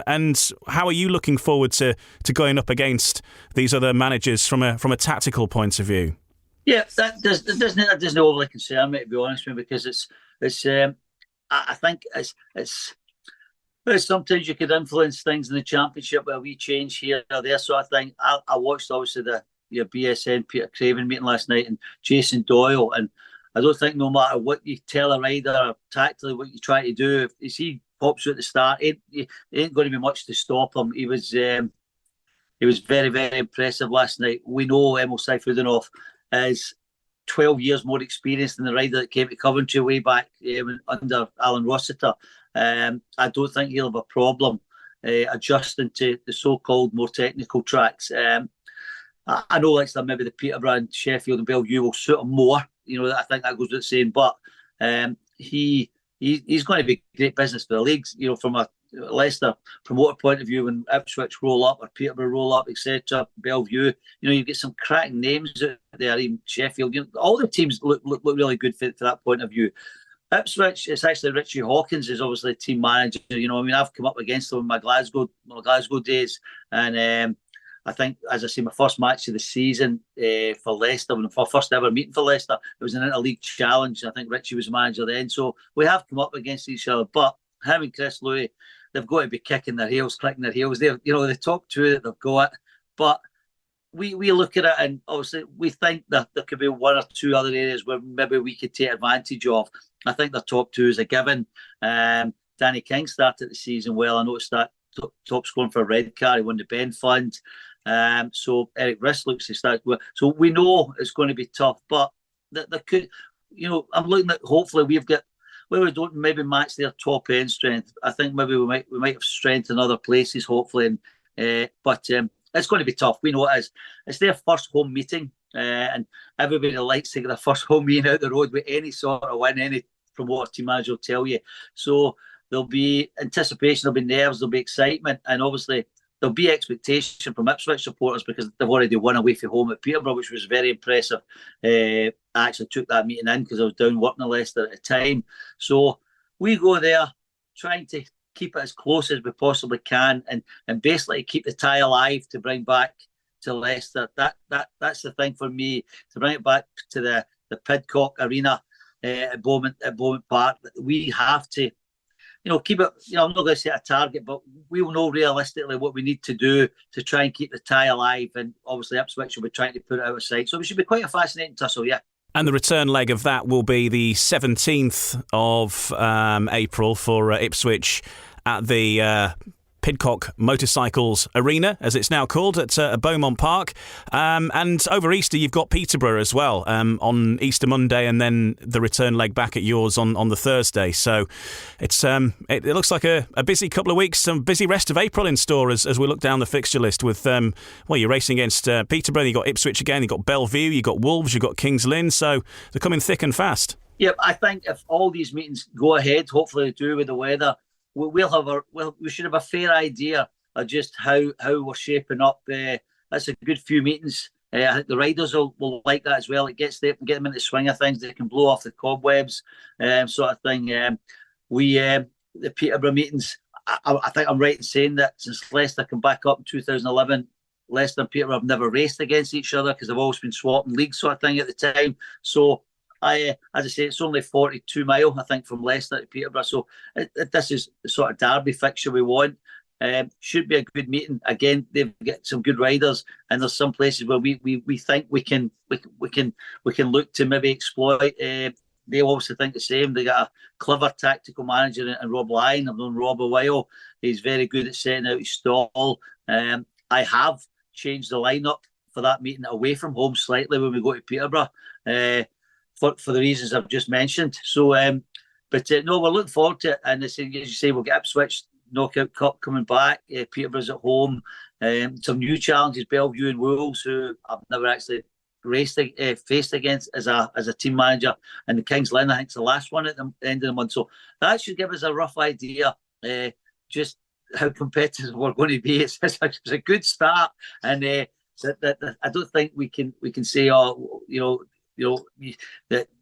Speaker 3: And how are you looking forward to going up against these other managers from a tactical point of view?
Speaker 5: Yeah, that doesn't overly concern me, to be honest with you, because I think it's sometimes you could influence things in the Championship where we change here or there. So I think I watched obviously your BSN Peter Craven meeting last night and Jason Doyle, and I don't think no matter what you tell a rider or tactically what you try to do, if he pops you at the start, it ain't going to be much to stop him. He was very, very impressive last night. We know Emil Sayfutinov is 12 years more experienced than the rider that came to Coventry way back under Alan Rossiter. I don't think he'll have a problem adjusting to the so-called more technical tracks. I know like maybe the Peterborough and Sheffield and Belle Vue will suit him more. I think that goes without saying. But he's going to be great business for the leagues. From a Leicester promoter point of view, when Ipswich roll up or Peterborough roll up, etc., Belle Vue, you get some cracking names out there. Even Sheffield, all the teams look really good for that point of view. Ipswich, it's actually Richie Hawkins is obviously team manager. I've come up against him in my Glasgow days, and I think, as I say, my first match of the season for Leicester, my first ever meeting for Leicester, it was an interleague challenge. I think Richie was the manager then. So we have come up against each other. But him and Chris Louis, they've got to be clicking their heels. They're, the top two that they've got. But we look at it, and obviously we think that there could be one or two other areas where maybe we could take advantage of. I think the top two is a given. Danny King started the season well. I noticed that top scoring for Redcar. He won the Ben Fund. So Eric Riss looks to start. So we know it's going to be tough, but there could, I'm looking at hopefully we've got where we don't maybe match their top end strength. I think maybe we might have strength in other places, hopefully. But it's going to be tough. We know it is. It's their first home meeting, and everybody likes to get their first home meeting out the road with any sort of win. Any promoter team manager will tell you. So there'll be anticipation, there'll be nerves, there'll be excitement, and obviously there'll be expectation from Ipswich supporters because they've already won away from home at Peterborough, which was very impressive. I actually took that meeting in because I was down working in Leicester at the time. So we go there trying to keep it as close as we possibly can, and basically keep the tie alive to bring back to Leicester. That's the thing for me, to bring it back to the Pidcock Arena at Beaumont Park. We have to, keep it. I'm not going to set a target, but we will know realistically what we need to do to try and keep the tie alive. And obviously, Ipswich will be trying to put it out of sight. So it should be quite a fascinating tussle, yeah.
Speaker 3: And the return leg of that will be the 17th of April for Ipswich at the Pidcock Motorcycles Arena, as it's now called, at Beaumont Park. And over Easter, you've got Peterborough as well on Easter Monday, and then the return leg back at yours on the Thursday. So it looks like a busy couple of weeks, some busy rest of April in store as we look down the fixture list with, you're racing against Peterborough, you've got Ipswich again, you've got Belle Vue, you've got Wolves, you've got Kings Lynn, so they're coming thick and fast.
Speaker 5: Yep, I think if all these meetings go ahead, hopefully they do with the weather, we should have a fair idea of just how we're shaping up. That's a good few meetings. I think the riders will like that as well. It gets them into the swing of things. They can blow off the cobwebs, sort of thing. The Peterborough meetings, I think I'm right in saying that since Leicester came back up in 2011, Leicester and Peterborough have never raced against each other because they've always been swapping leagues, sort of thing, at the time. So as I say, it's only 42 mile, I think, from Leicester to Peterborough. So this is the sort of derby fixture we want. Should be a good meeting. Again, they've got some good riders, and there's some places where we think we can look to maybe exploit. They obviously think the same. They got a clever tactical manager in Rob Lyon. I've known Rob a while. He's very good at setting out his stall. I have changed the lineup for that meeting away from home slightly when we go to Peterborough. For the reasons I've just mentioned. So, no, we're looking forward to it. And as you say, we'll get Ipswich Knockout Cup coming back. Peterborough's at home. Some new challenges, Belle Vue and Wolves, who I've never actually faced against as a team manager. And the Kings Lynn, I think, is the last one at the end of the month. So that should give us a rough idea just how competitive we're going to be. It's a good start. And I don't think we can say,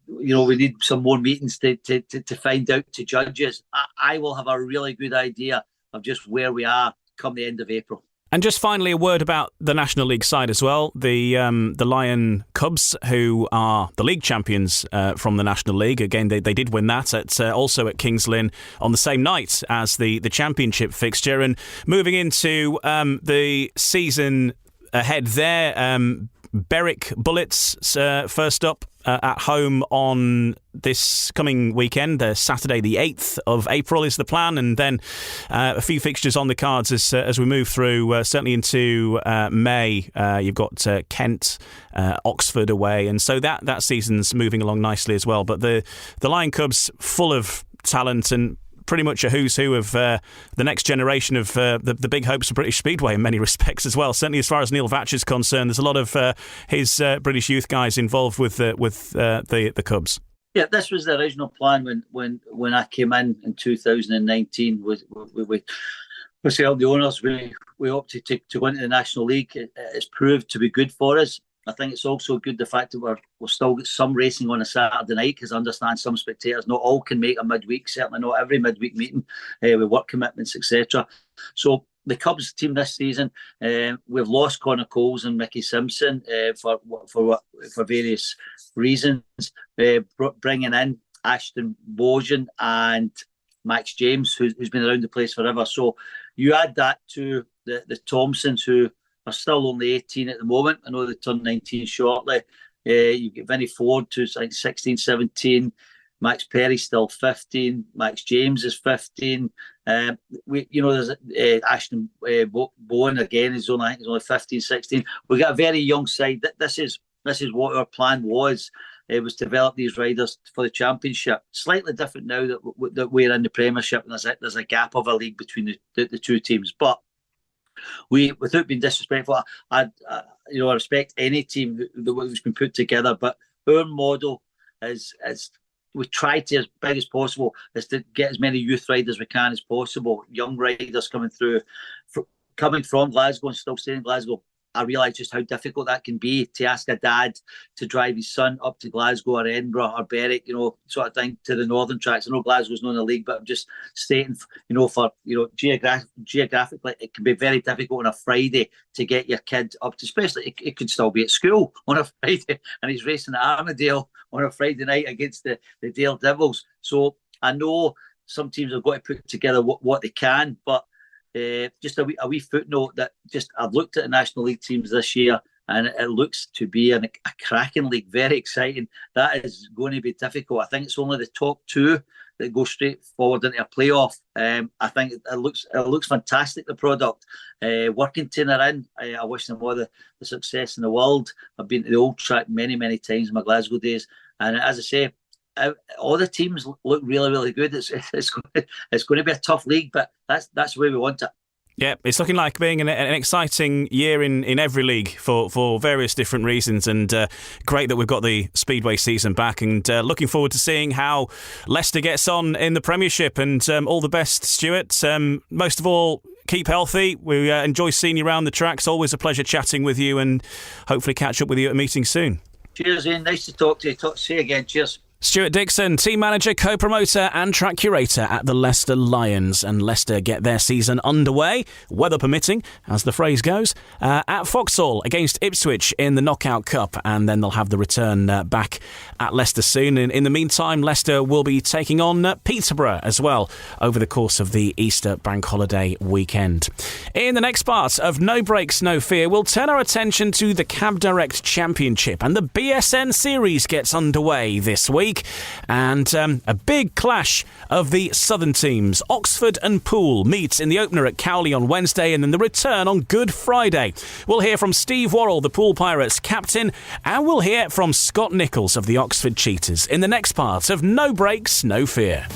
Speaker 5: we need some more meetings to find out to judges. I will have a really good idea of just where we are come the end of April.
Speaker 3: And just finally, a word about the National League side as well. The Lion Cubs, who are the league champions from the National League. Again, they did win that also at Kings Lynn on the same night as the championship fixture. And moving into the season ahead there, Berwick Bullets first up at home on this coming weekend. Saturday the 8th of April is the plan, and then a few fixtures on the cards as we move through, certainly into May. You've got Kent, Oxford away, and so that season's moving along nicely as well. But the Lion Cubs, full of talent and pretty much a who's who of the next generation of the big hopes of British Speedway in many respects as well. Certainly as far as Neil Vatch is concerned, there's a lot of his British youth guys involved with the Cubs.
Speaker 5: Yeah, this was the original plan when I came in 2019. We the owners, we opted to go into the National League. It's proved to be good for us. I think it's also good the fact that we'll still get some racing on a Saturday night, because I understand some spectators, not all can make a midweek, certainly not every midweek meeting with work commitments, etc. So the Cubs team this season, we've lost Connor Coles and Mickey Simpson for various reasons. Bringing in Ashton Bojan and Max James, who's been around the place forever. So you add that to the Thompsons, who are still only 18 at the moment. I know they turn 19 shortly. You get Vinnie Ford, who's like 16, 17. Max Perry's still 15. Max James is 15. There's Ashton Bowen again. He's only 15, 16. We got a very young side. This is what our plan was. It was to develop these riders for the championship. Slightly different now that we're in the Premiership, and there's a gap of a league between the two teams. But without being disrespectful, I respect any team that's been put together, but our model is we try to, as big as possible, is to get as many youth riders we can as possible, young riders coming from Glasgow and still staying in Glasgow. I realise just how difficult that can be to ask a dad to drive his son up to Glasgow or Edinburgh or Berwick, sort of thing, to the northern tracks. I know Glasgow's not in the league, but I'm just stating, geographically, it can be very difficult on a Friday to get your kid up to, especially it could still be at school on a Friday, and he's racing at Armadale on a Friday night against the Dale Devils. So I know some teams have got to put together what they can, but just a wee footnote that just I've looked at the National League teams this year, and it looks to be a cracking league, very exciting. That is going to be difficult. I think it's only the top 2 that go straight forward into a playoff. I think it looks fantastic, the product. Workington are in. I wish them all the success in the world. I've been to the Old Track many, many times in my Glasgow days, and as I say, all the teams look really, really good. It's going to be a tough league, but that's the way we want it.
Speaker 3: Yeah, it's looking like being an exciting year in every league for various different reasons, and great that we've got the Speedway season back, and looking forward to seeing how Leicester gets on in the Premiership, and all the best, Stewart. Most of all, keep healthy. We enjoy seeing you around the tracks. Always a pleasure chatting with you, and hopefully catch up with you at a meeting soon.
Speaker 5: Cheers, Ian. Nice to talk to you. See you again. Cheers.
Speaker 3: Stewart Dickson, team manager, co-promoter and track curator at the Leicester Lions. And Leicester get their season underway, weather permitting, as the phrase goes, at Vauxhall against Ipswich in the Knockout Cup. And then they'll have the return back at Leicester soon. And in the meantime, Leicester will be taking on Peterborough as well over the course of the Easter bank holiday weekend. In the next part of No Breaks, No Fear, we'll turn our attention to the Cab Direct Championship. And the BSN Series gets underway this week. And a big clash of the southern teams. Oxford and Poole meet in the opener at Cowley on Wednesday, and then the return on Good Friday. We'll hear from Steve Worrell, the Poole Pirates captain, and we'll hear from Scott Nicholls of the Oxford Cheetahs in the next part of No Breaks, No Fear.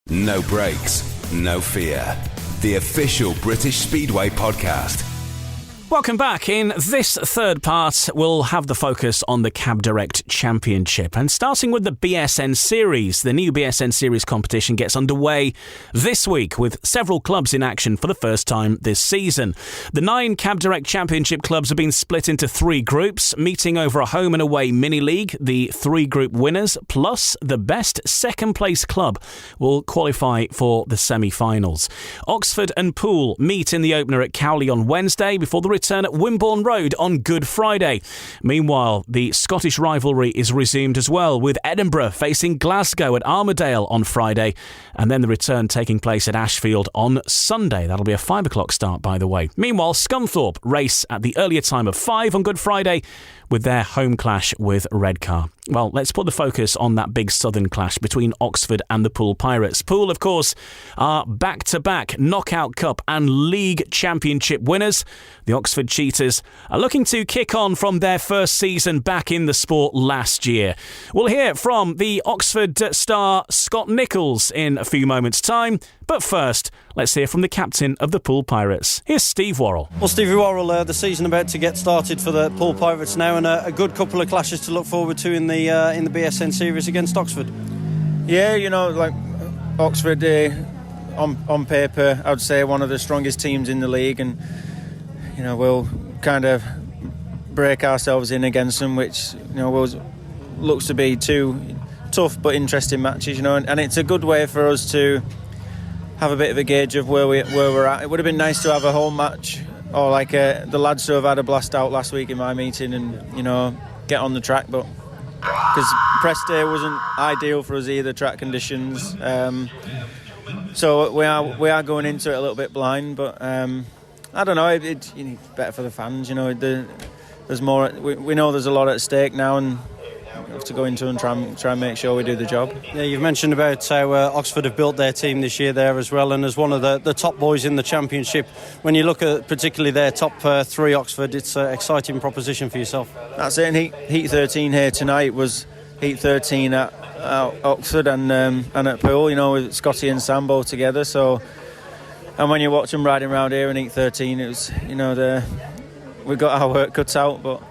Speaker 2: No Breaks, No Fear. The official British Speedway podcast.
Speaker 3: Welcome back. In this third part, we'll have the focus on the Cab Direct Championship. And starting with the BSN Series, the new BSN Series competition gets underway this week with several clubs in action for the first time this season. The 9 Cab Direct Championship clubs have been split into 3 groups, meeting over a home and away mini-league. The 3 group winners, plus the best second-place club, will qualify for the semi-finals. Oxford and Poole meet in the opener at Cowley on Wednesday before the return at Wimborne Road on Good Friday. Meanwhile, the Scottish rivalry is resumed as well, with Edinburgh facing Glasgow at Armadale on Friday, and then the return taking place at Ashfield on Sunday. That'll be a 5 o'clock start, by the way. Meanwhile, Scunthorpe race at the earlier time of 5 on Good Friday, with their home clash with Redcar. Well, let's put the focus on that big southern clash between Oxford and the Poole Pirates. Poole, of course, are back-to-back Knockout Cup and League Championship winners. The Oxford Cheetahs are looking to kick on from their first season back in the sport last year. We'll hear from the Oxford star Scott Nicholls in a few moments' time. But first, let's hear from the captain of the Poole Pirates. Here's Steve Worrell.
Speaker 6: Well, Stevie Worrell, the season about to get started for the Poole Pirates now, and a good couple of clashes to look forward to in the BSN Series against Oxford.
Speaker 10: Yeah, like Oxford, on paper, I would say one of the strongest teams in the league, and we'll kind of break ourselves in against them, which looks to be 2 tough but interesting matches, and it's a good way for us to have a bit of a gauge of where we're at. It would have been nice to have a home match, or like the lads who have had a blast out last week in my meeting, and get on the track, but because press day wasn't ideal for us either, track conditions, so we are going into it a little bit blind, but I don't know, it's better for the fans, there's more, we know there's a lot at stake now, and we have to go into and try and make sure we do the job.
Speaker 6: Yeah, you've mentioned about how Oxford have built their team this year there as well, and as one of the top boys in the championship, when you look at particularly their top 3 Oxford, it's an exciting proposition for yourself.
Speaker 10: That's it, and Heat 13 here tonight was Heat 13 at Oxford and at Poole, with Scotty and Sambo together, so, and when you watch them riding around here in Heat 13, it was, we got our work cut out, but,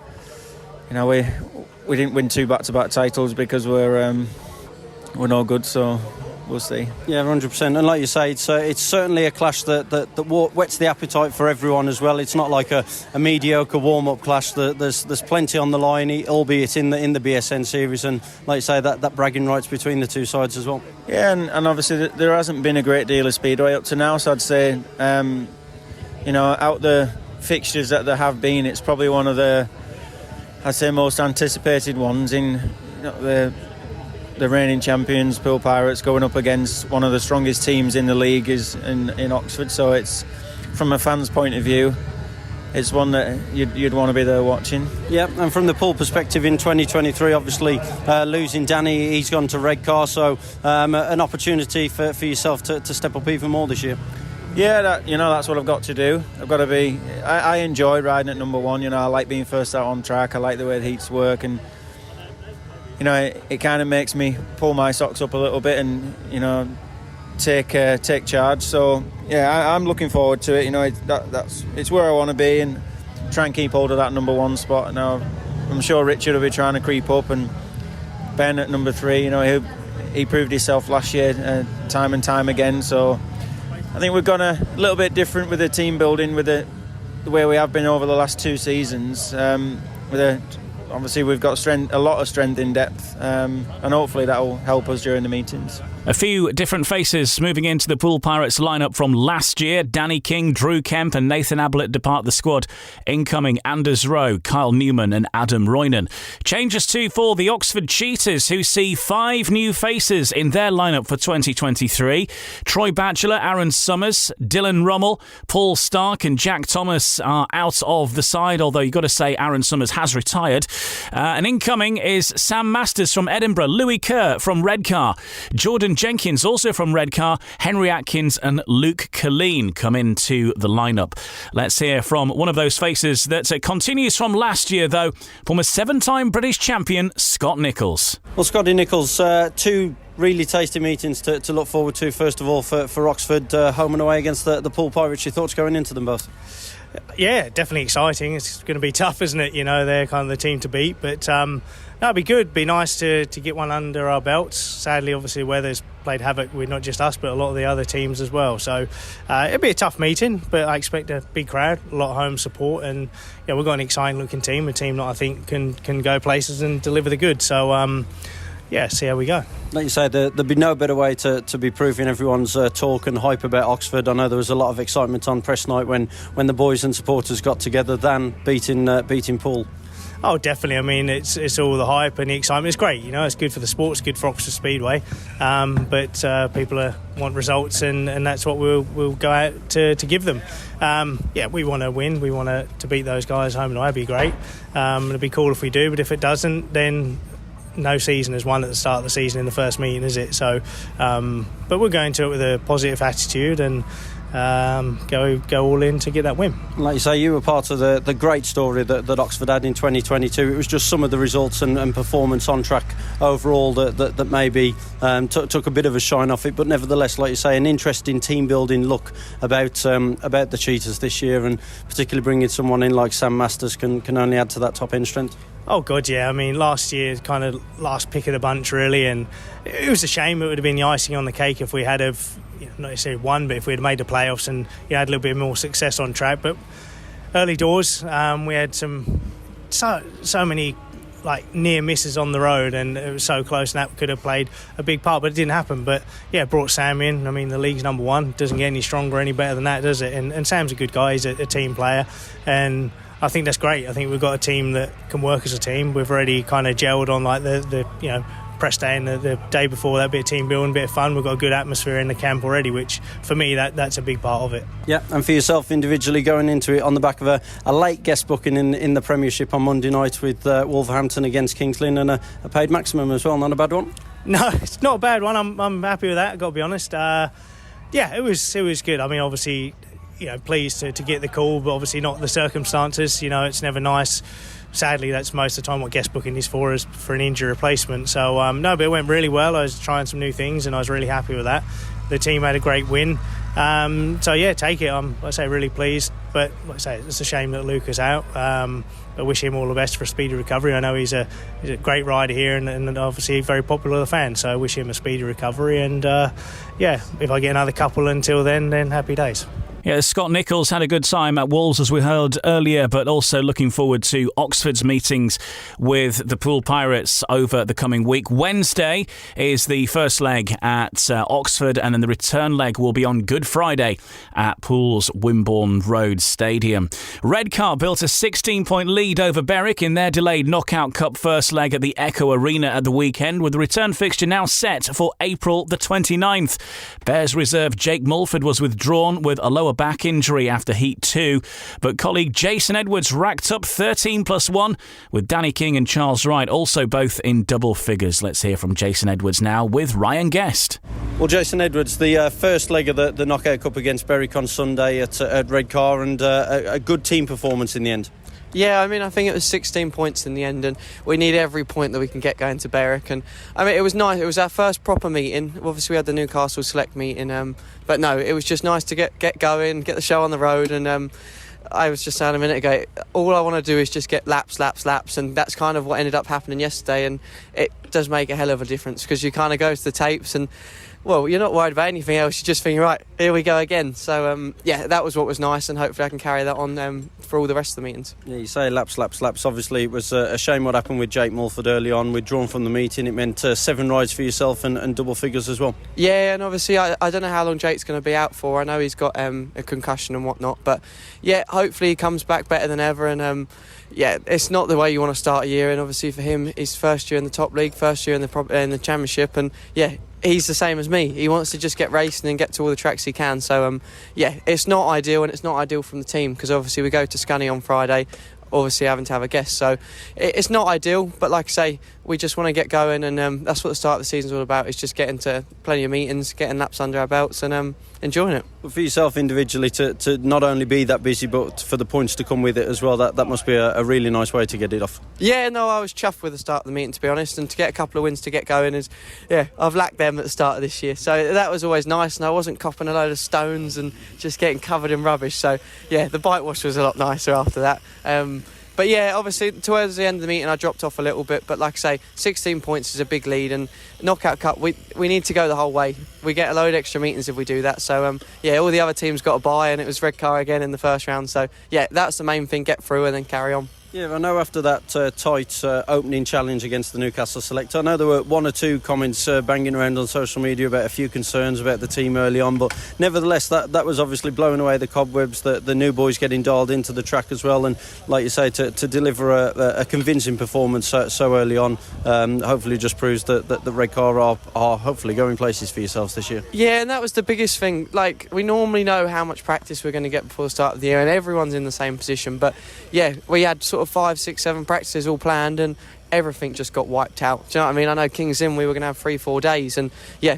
Speaker 10: we didn't win 2 back-to-back titles because we're no good, so we'll see.
Speaker 6: Yeah, 100%. And like you say, it's certainly a clash that whets the appetite for everyone as well. It's not like a mediocre warm-up clash. There's plenty on the line, albeit in the BSN series, and like you say, that bragging rights between the two sides as well.
Speaker 10: Yeah, and obviously there hasn't been a great deal of speedway up to now, so I'd say, out the fixtures that there have been, it's probably one of the, I'd say, most anticipated ones in the reigning champions, Poole Pirates, going up against one of the strongest teams in the league is in Oxford. So it's, from a fan's point of view, it's one that you'd want to be there watching.
Speaker 6: Yeah, and from the Poole perspective in 2023, obviously losing Danny, he's gone to Redcar, so an opportunity for yourself to step up even more this year.
Speaker 10: Yeah, that's what I've got to do. I've got to be. I enjoy riding at number one. I like being first out on track. I like the way the heats work, and it kind of makes me pull my socks up a little bit and take charge. So yeah, I'm looking forward to it. It's where I want to be and try and keep hold of that number one spot. Now I'm sure Richard will be trying to creep up, and Ben at number 3. He proved himself last year time and time again. So I think we've gone a little bit different with the team building, with the way we have been over the last 2 seasons. Obviously, we've got a lot of strength in depth, and hopefully that will help us during the meetings.
Speaker 3: A few different faces moving into the Poole Pirates lineup from last year. Danny King, Drew Kemp and Nathan Ablett depart the squad. Incoming Anders Rowe, Kyle Newman and Adam Roynan. Changes too for the Oxford Cheetahs, who see 5 new faces in their lineup for 2023. Troy Batchelor, Aaron Summers, Dylan Rummel, Paul Stark and Jack Thomas are out of the side, although you've got to say Aaron Summers has retired. And incoming is Sam Masters from Edinburgh, Louis Kerr from Redcar, Jordan Jenkins also from Redcar, Henry Atkins and Luke Colleen come into the lineup. Let's hear from one of those faces that continues from last year, though, former 7-time British champion Scott Nicholls.
Speaker 6: Well, Scotty Nicholls, 2 really tasty meetings to look forward to. First of all, for Oxford, home and away against the Poole Pirates. Your thoughts going into them both?
Speaker 17: Yeah, definitely exciting. It's going to be tough, isn't it? They're kind of the team to beat, but that'd be good. Be nice to get one under our belts. Sadly, obviously, weather's played havoc with not just us, but a lot of the other teams as well. So it'll be a tough meeting, but I expect a big crowd, a lot of home support, and we've got an exciting-looking team, a team that I think can go places and deliver the goods. So see how we go.
Speaker 6: Like you say, there'd be no better way to be proving everyone's talk and hype about Oxford. I know there was a lot of excitement on press night when the boys and supporters got together than beating Poole.
Speaker 17: Oh, definitely. I mean, it's all the hype and the excitement. It's great, it's good for the sport, it's good for Oxford Speedway. But people want results, and that's what we'll go out to give them. We want to win. We want to beat those guys home and away. It'd be great. It'd be cool if we do, but if it doesn't, then no season is won at the start of the season in the first meeting, is it? So, but we're going to it with a positive attitude and go all in to get that win.
Speaker 6: Like you say, you were part of the great story that Oxford had in 2022. It was just some of the results and performance on track overall that maybe took a bit of a shine off it, but nevertheless, like you say, an interesting team building look about the Cheetahs this year, and particularly bringing someone in like Sam Masters can only add to that top end strength.
Speaker 17: Oh God, yeah. I mean, last year, kind of last pick of the bunch, really, and it was a shame. It would have been the icing on the cake if we had not necessarily won, but if we had made the playoffs and had a little bit more success on track. But early doors, we had so many near misses on the road, and it was so close, and that could have played a big part, but it didn't happen. But brought Sam in. I mean, the league's number 1. Doesn't get any stronger, any better than that, does it? And Sam's a good guy. He's a team player, and I think that's great. I think we've got a team that can work as a team. We've already kind of gelled on the press day and the day before, that bit of team building, bit of fun. We've got a good atmosphere in the camp already, which for me that's a big part of it.
Speaker 6: Yeah, and for yourself individually, going into it on the back of a late guest booking in the Premiership on Monday night with Wolverhampton against Kings Lynn, and a paid maximum as well. Not a bad one?
Speaker 17: No, it's not a bad one. I'm happy with that, I've got to be honest. It was good. I mean, obviously, pleased to get the call, but obviously not the circumstances. It's never nice. Sadly, that's most of the time what guest booking is for an injury replacement. So, but it went really well. I was trying some new things and I was really happy with that. The team had a great win. So yeah, take it. I'm, like I say, really pleased. But like I say, it's a shame that Luke is out. I wish him all the best for a speedy recovery. I know he's a great rider here and obviously a very popular fan. So I wish him a speedy recovery. And yeah, if I get another couple until then happy days.
Speaker 3: Yeah, Scott Nicholls had a good time at Wolves, as we heard earlier, but also looking forward to Oxford's meetings with the Poole Pirates over the coming week. Wednesday is the first leg at Oxford, and then the return leg will be on Good Friday at Poole's Wimborne Road Stadium. Redcar built a 16-point lead over Berwick in their delayed Knockout Cup first leg at the Echo Arena at the weekend, with the return fixture now set for April the 29th. Bears reserve Jake Mulford was withdrawn with a lower back injury after Heat 2, but colleague Jason Edwards racked up 13+1 with Danny King and Charles Wright also both in double figures. Let's hear from Jason Edwards now with Ryan Guest.
Speaker 6: Well, Jason Edwards, the first leg of the Knockout Cup against Berwick on Sunday at Redcar, and a good team performance in the end.
Speaker 18: Yeah, I mean, I think it was 16 points in the end, and we need every point that we can get going to Berwick. And I mean, it was nice. It was our first proper meeting. Obviously, we had the Newcastle Select meeting, but no, it was just nice to get going, get the show on the road. And I was just saying a minute ago, all I want to do is just get laps, and that's kind of what ended up happening yesterday. And it does make a hell of a difference because you kind of go to the tapes and, well, you're not worried about anything else. You just think, right, here we go again. So, yeah, that was what was nice, and hopefully I can carry that on for all the rest of the meetings.
Speaker 6: Yeah, you say laps. Obviously, it was a shame what happened with Jake Mulford early on. Withdrawn from the meeting. It meant 7 rides for yourself and double figures as well.
Speaker 18: Yeah, and obviously I don't know how long Jake's going to be out for. I know he's got a concussion and whatnot, but yeah, hopefully he comes back better than ever. And yeah, it's not the way you want to start a year. And obviously for him, his first year in the top league, first year in the Championship, and yeah, he's the same as me. He wants to just get racing and get to all the tracks he can. So, yeah, it's not ideal, and it's not ideal from the team because obviously we go to Scunny on Friday, obviously having to have a guest. So it's not ideal, but like I say, we just want to get going, and that's what the start of the season's all about, is just getting to plenty of meetings, getting laps under our belts, and enjoying it.
Speaker 6: Well, for yourself individually, to not only be that busy, but for the points to come with it as well, that must be a really nice way to get it off.
Speaker 18: Yeah, no, I was chuffed with the start of the meeting, to be honest, and to get a couple of wins to get going is, yeah, I've lacked them at the start of this year, so that was always nice, and I wasn't copping a load of stones and just getting covered in rubbish. So yeah, the bike wash was a lot nicer after that. But yeah, obviously towards the end of the meeting I dropped off a little bit, but like I say, 16 points is a big lead, and Knockout Cup, we need to go the whole way. We get a load of extra meetings if we do that. So yeah, all the other teams got a bye, and it was Redcar again in the first round. So yeah, that's the main thing, get through and then carry on.
Speaker 6: Yeah, I know after that tight opening challenge against the Newcastle Select, I know there were one or two comments banging around on social media about a few concerns about the team early on, but nevertheless that was obviously blowing away the cobwebs, the new boys getting dialed into the track as well, and like you say, to deliver a convincing performance so early on, hopefully just proves that the Redcar are hopefully going places for yourselves this year.
Speaker 18: Yeah, and that was the biggest thing. Like, we normally know how much practice we're going to get before the start of the year, and everyone's in the same position, but yeah, we had sort of 5, 6, 7 practices all planned, and everything just got wiped out. Do you know what I mean? I know King's Inn we were going to have 3-4 days, and yeah,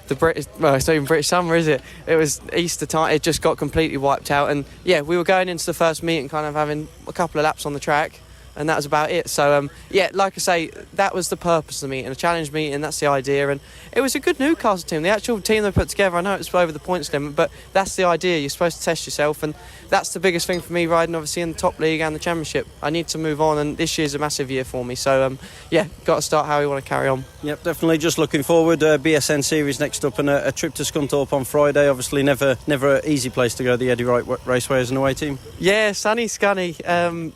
Speaker 18: the British, well, it's not even British summer, is it? It was Easter time, it just got completely wiped out, and yeah, we were going into the first meeting kind of having a couple of laps on the track, and that was about it. So yeah, like I say, that was the purpose of the meeting, a challenge meeting, that's the idea, and it was a good Newcastle team. The actual team they put together, I know it's over the points limit, but that's the idea. You're supposed to test yourself, and that's the biggest thing for me, riding obviously in the top league and the Championship. I need to move on, and this year's a massive year for me, so yeah, got to start how we want to carry on.
Speaker 6: Yep, definitely. Just looking forward. BSN Series next up, and a trip to Scunthorpe on Friday. Obviously never an easy place to go, the Eddie Wright Raceway as an away team.
Speaker 18: Yeah, sunny Scunny.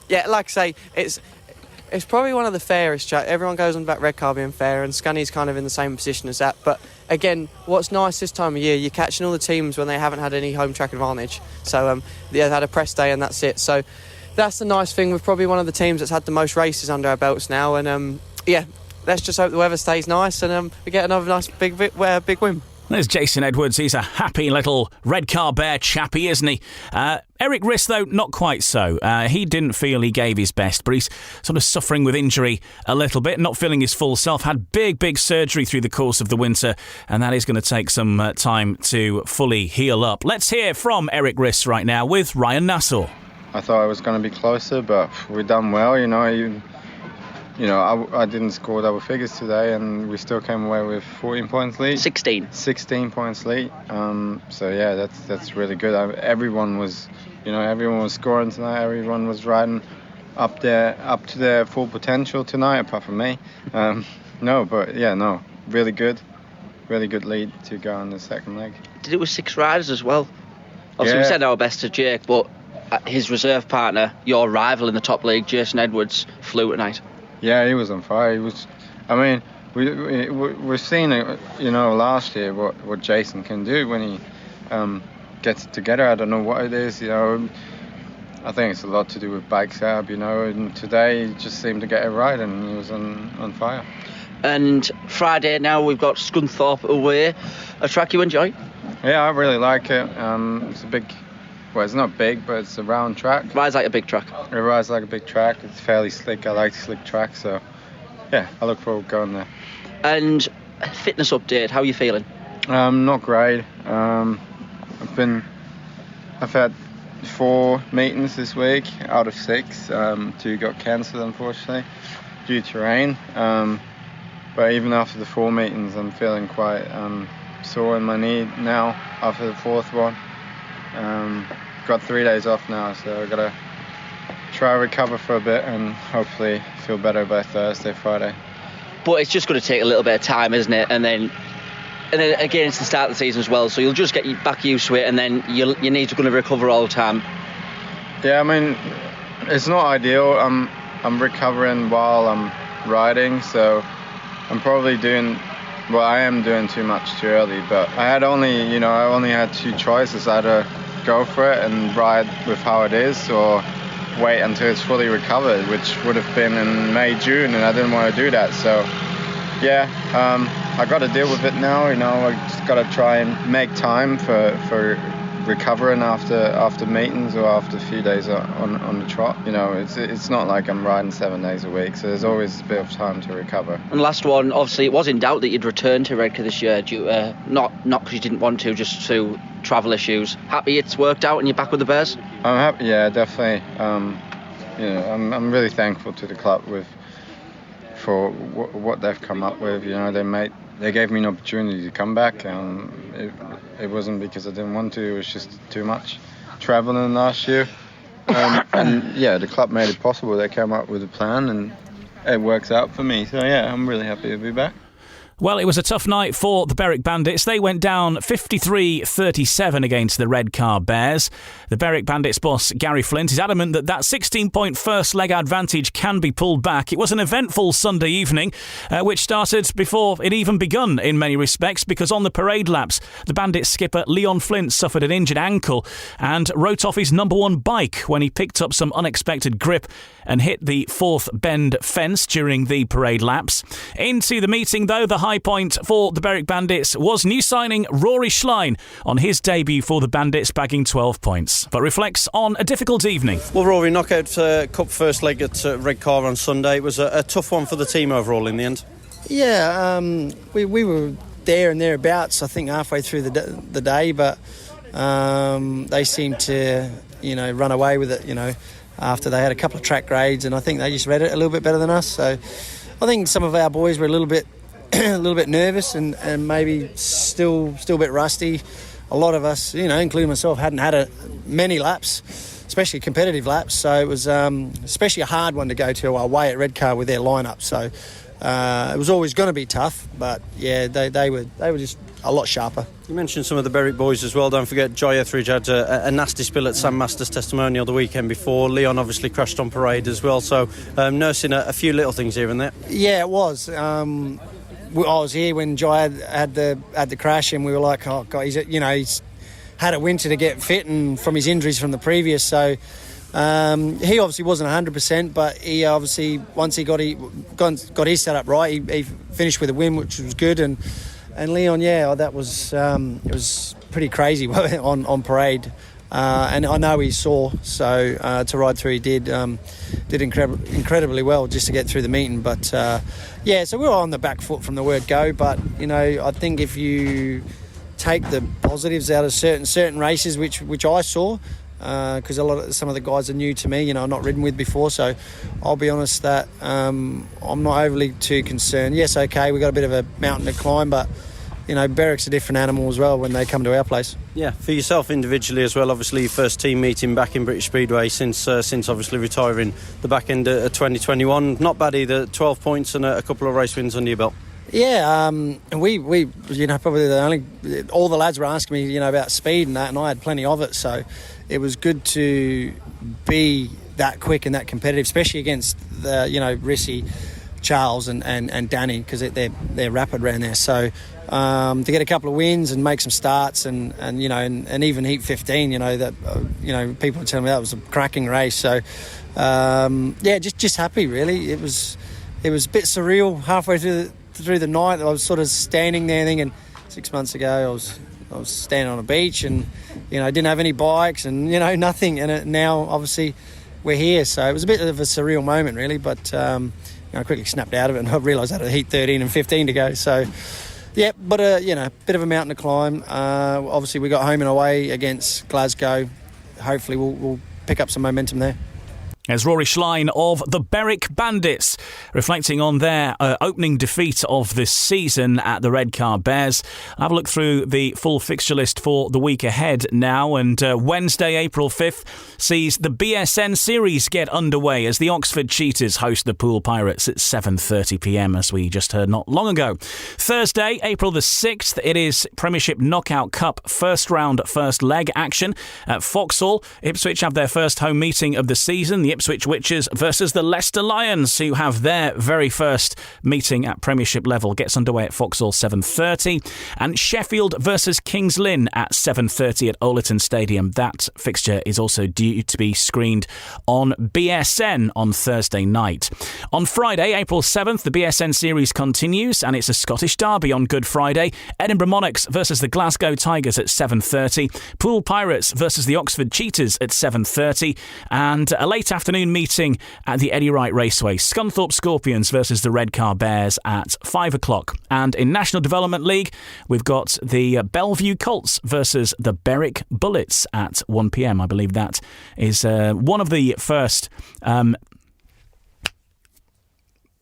Speaker 18: Yeah, like I say, it's probably one of the fairest tracks. Everyone goes on about Redcar being fair, and Scunny's kind of in the same position as that. But again, what's nice this time of year, you're catching all the teams when they haven't had any home track advantage. So they've had a press day and that's it. So that's the nice thing. We're probably one of the teams that's had the most races under our belts now. And yeah, let's just hope the weather stays nice, and we get another nice big win.
Speaker 3: There's Jason Edwards. He's a happy little Redcar Bear chappie, isn't he? Eric Riss, though, not quite so. He didn't feel he gave his best, but he's sort of suffering with injury a little bit, not feeling his full self. Had big surgery through the course of the winter, and that is going to take some time to fully heal up. Let's hear from Eric Riss right now with Ryan Nassau.
Speaker 19: I thought I was going to be closer, but we've done well, you know. I didn't score double figures today, and we still came away with 14 points lead. 16 points lead. So yeah, that's really good. Everyone was scoring tonight. Everyone was riding up to their full potential tonight, apart from me. Really good lead to go on the second leg.
Speaker 20: Did it with 6 riders as well? Obviously, we said our best to Jake, but his reserve partner, your rival in the top league, Jason Edwards, flew tonight.
Speaker 19: Yeah, he was on fire. We've seen it, last year what Jason can do when he gets it together. I don't know what it is, I think it's a lot to do with bike setup, and today he just seemed to get it right, and he was on fire.
Speaker 20: And Friday now we've got Scunthorpe away, a track you enjoy?
Speaker 19: Yeah, I really like it. It's a big, it's not big, but it's a round track.
Speaker 20: Rides like a big track.
Speaker 19: It rides like a big track. It's fairly slick. I like slick tracks, so yeah, I look forward to going there.
Speaker 20: And fitness update, how are you feeling?
Speaker 19: Not great. I've had 4 meetings this week out of 6. 2 got cancelled, unfortunately, due to rain. But even after the 4 meetings, I'm feeling quite sore in my knee now after the 4th one. Got 3 days off now, so I've got to try to recover for a bit and hopefully feel better by Thursday, Friday.
Speaker 20: But it's just going to take a little bit of time, isn't it? And then again, it's the start of the season as well, so you'll just get back used to it, and then your knees are going to recover all the time.
Speaker 19: Yeah, I mean, it's not ideal. I'm recovering while I'm riding, so I'm probably I am doing too much too early, but I only had 2 choices. Either go for it and ride with how it is, or wait until it's fully recovered, which would have been in May, June, and I didn't want to do that. So yeah, I got to deal with it now. I just got to try and make time for recovering after meetings or after a few days on the trot. It's not like I'm riding 7 days a week, so there's always a bit of time to recover.
Speaker 20: And last one, obviously it was in doubt that you'd return to Redcar this year, due not because you didn't want to, just to travel issues. Happy it's worked out and you're back with the Bears?
Speaker 19: I'm happy, yeah, definitely. I'm really thankful to the club for what they've come up with. They gave me an opportunity to come back. It wasn't because I didn't want to. It was just too much traveling last year. And yeah, the club made it possible. They came up with a plan, and it works out for me. So yeah, I'm really happy to be back.
Speaker 3: Well, it was a tough night for the Berwick Bandits. They went down 53-37 against the Redcar Bears. The Berwick Bandits boss, Gary Flint, is adamant that 16-point first leg advantage can be pulled back. It was an eventful Sunday evening, which started before it even begun in many respects, because on the parade laps, the Bandits skipper Leon Flint suffered an injured ankle and wrote off his number 1 bike when he picked up some unexpected grip and hit the 4th bend fence during the parade laps. Into the meeting, though, the high point for the Berwick Bandits was new signing Rory Schlein on his debut for the Bandits, bagging 12 points, but reflects on a difficult evening.
Speaker 6: Well, Rory, knockout cup first leg at Redcar on Sunday. It was a tough one for the team overall in the end.
Speaker 21: Yeah, we were there and thereabouts, I think, halfway through the day, but they seemed to, run away with it, after they had a couple of track grades, and I think they just read it a little bit better than us. So I think some of our boys were a little bit nervous and maybe still a bit rusty. A lot of us, including myself, hadn't had many laps, especially competitive laps. So it was especially a hard one to go to away at Redcar with their lineup. So it was always going to be tough, but yeah, they were just a lot sharper.
Speaker 6: You mentioned some of the Berwick boys as well. Don't forget Joy Etheridge had a nasty spill at Sam Masters Testimonial the weekend before. Leon obviously crashed on parade as well. So nursing a few little things here and there.
Speaker 21: Yeah, it was. I was here when Joy had the crash, and we were like, oh God, he's had a winter to get fit, and from his injuries from the previous. So he obviously wasn't 100%, but he obviously, once he got his setup right, he finished with a win, which was good. And Leon, that was it was pretty crazy on parade, and I know he's sore, so to ride through he did incredibly well just to get through the meeting. But so we were on the back foot from the word go. But I think if you take the positives out of certain races, which I saw, because some of the guys are new to me, I've not ridden with before, so I'll be honest that I'm not overly too concerned. Yes, okay, we've got a bit of a mountain to climb, but Berwick's a different animal as well when they come to our place.
Speaker 6: Yeah, for yourself individually as well, obviously your first team meeting back in British Speedway since obviously retiring the back end of 2021. Not bad either, 12 points and a couple of race wins under your belt.
Speaker 21: Yeah, and we probably all the lads were asking me, about speed and that, and I had plenty of it, so it was good to be that quick and that competitive, especially against the, Rissy, Charles and Danny, because they're rapid around there. So to get a couple of wins and make some starts and even heat 15, people were telling me that was a cracking race. So just happy really. It was a bit surreal halfway through the night. I was sort of standing there thinking 6 months ago I was standing on a beach and didn't have any bikes and nothing, and now obviously we're here. So it was a bit of a surreal moment really, but I quickly snapped out of it and I realised I had heat 13 and 15 to go. So yeah, but bit of a mountain to climb. Obviously we got home and away against Glasgow. Hopefully we'll pick up some momentum there.
Speaker 3: As Rory Schlein of the Berwick Bandits, reflecting on their opening defeat of this season at the Redcar Bears. I'll have a look through the full fixture list for the week ahead now, and Wednesday, April 5th, sees the BSN Series get underway as the Oxford Cheetahs host the Poole Pirates at 7:30pm, as we just heard not long ago. Thursday, April the 6th, it is Premiership Knockout Cup first round, first leg action at Foxhall. Ipswich have their first home meeting of the season. The Ipswich Witches versus the Leicester Lions, who have their very first meeting at Premiership level, gets underway at Foxhall 7:30, and Sheffield versus Kings Lynn at 7:30 at Oleton Stadium. That fixture is also due to be screened on BSN on Thursday night. On Friday, April 7th, the BSN Series continues, and it's a Scottish derby on Good Friday. Edinburgh Monarchs versus the Glasgow Tigers at 7:30, Poole Pirates versus the Oxford Cheetahs at 7:30, and a late afternoon meeting at the Eddie Wright Raceway, Scunthorpe Scorpions versus the Redcar Bears at 5 o'clock. And in National Development League, we've got the Belle Vue Colts versus the Berwick Bullets at 1pm. I believe that is one of the first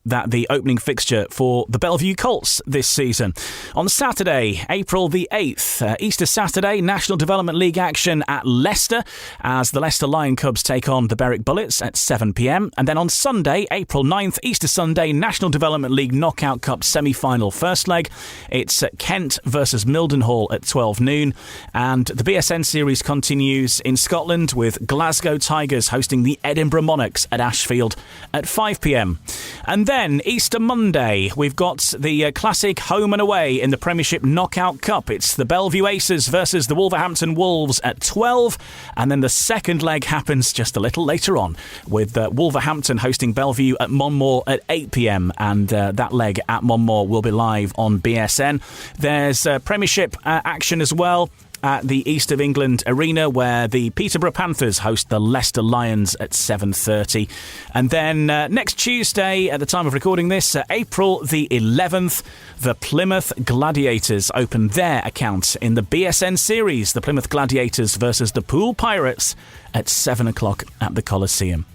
Speaker 3: the opening fixture for the Belle Vue Colts this season. On Saturday, April the 8th, Easter Saturday, National Development League action at Leicester as the Leicester Lion Cubs take on the Berwick Bullets at 7pm. And then on Sunday, April 9th, Easter Sunday, National Development League Knockout Cup semi-final first leg. It's Kent versus Mildenhall at 12 noon. And the BSN Series continues in Scotland with Glasgow Tigers hosting the Edinburgh Monarchs at Ashfield at 5pm. And then Easter Monday, we've got the classic home and away in the Premiership Knockout Cup. It's the Belle Vue Aces versus the Wolverhampton Wolves at 12, and then the second leg happens just a little later on with Wolverhampton hosting Belle Vue at Monmore at 8pm, and that leg at Monmore will be live on BSN. There's Premiership action as well at the East of England Arena, where the Peterborough Panthers host the Leicester Lions at 7:30. And then next Tuesday, at the time of recording this, April the 11th, the Plymouth Gladiators open their account in the BSN Series. The Plymouth Gladiators versus the Poole Pirates at 7 o'clock at the Coliseum.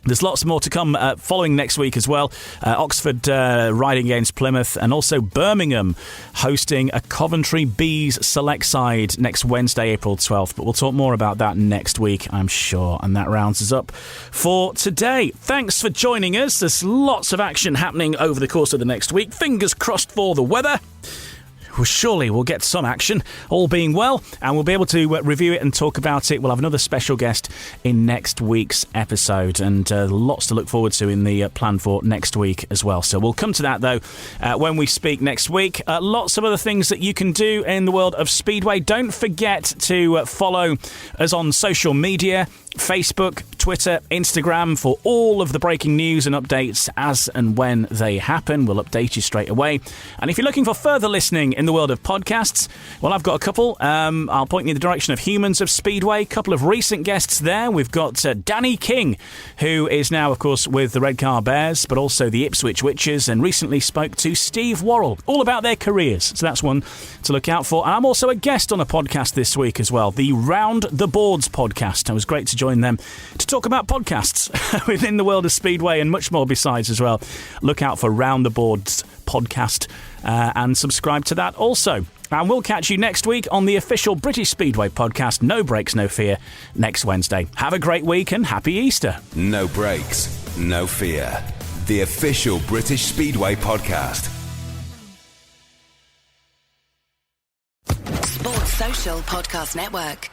Speaker 3: There's lots more to come following next week as well. Oxford riding against Plymouth, and also Birmingham hosting a Coventry Bees select side next Wednesday, April 12th. But we'll talk more about that next week, I'm sure. And that rounds us up for today. Thanks for joining us. There's lots of action happening over the course of the next week. Fingers crossed for the weather. Well, surely we'll get some action, all being well, and we'll be able to review it and talk about it. We'll have another special guest in next week's episode, and lots to look forward to in the plan for next week as well. So we'll come to that, though, when we speak next week. Lots of other things that you can do in the world of Speedway. Don't forget to follow us on social media, Facebook, Twitter, Instagram for all of the breaking news and updates as and when they happen. We'll update you straight away. And if you're looking for further listening in the world of podcasts, well, I've got a couple. I'll point you in the direction of Humans of Speedway. A couple of recent guests there. We've got Danny King, who is now, of course, with the Redcar Bears, but also the Ipswich Witches, and recently spoke to Steve Worrell, all about their careers. So that's one to look out for. And I'm also a guest on a podcast this week as well, the Round the Boards podcast. It was great to join them to talk about podcasts within the world of Speedway and much more besides as well. Look out for Round the Boards podcast and subscribe to that also. And we'll catch you next week on the official British Speedway podcast, No Brakes, No Fear, next Wednesday. Have a great week and happy Easter.
Speaker 2: No Brakes, No Fear, the official British Speedway podcast.
Speaker 1: Sports Social Podcast Network.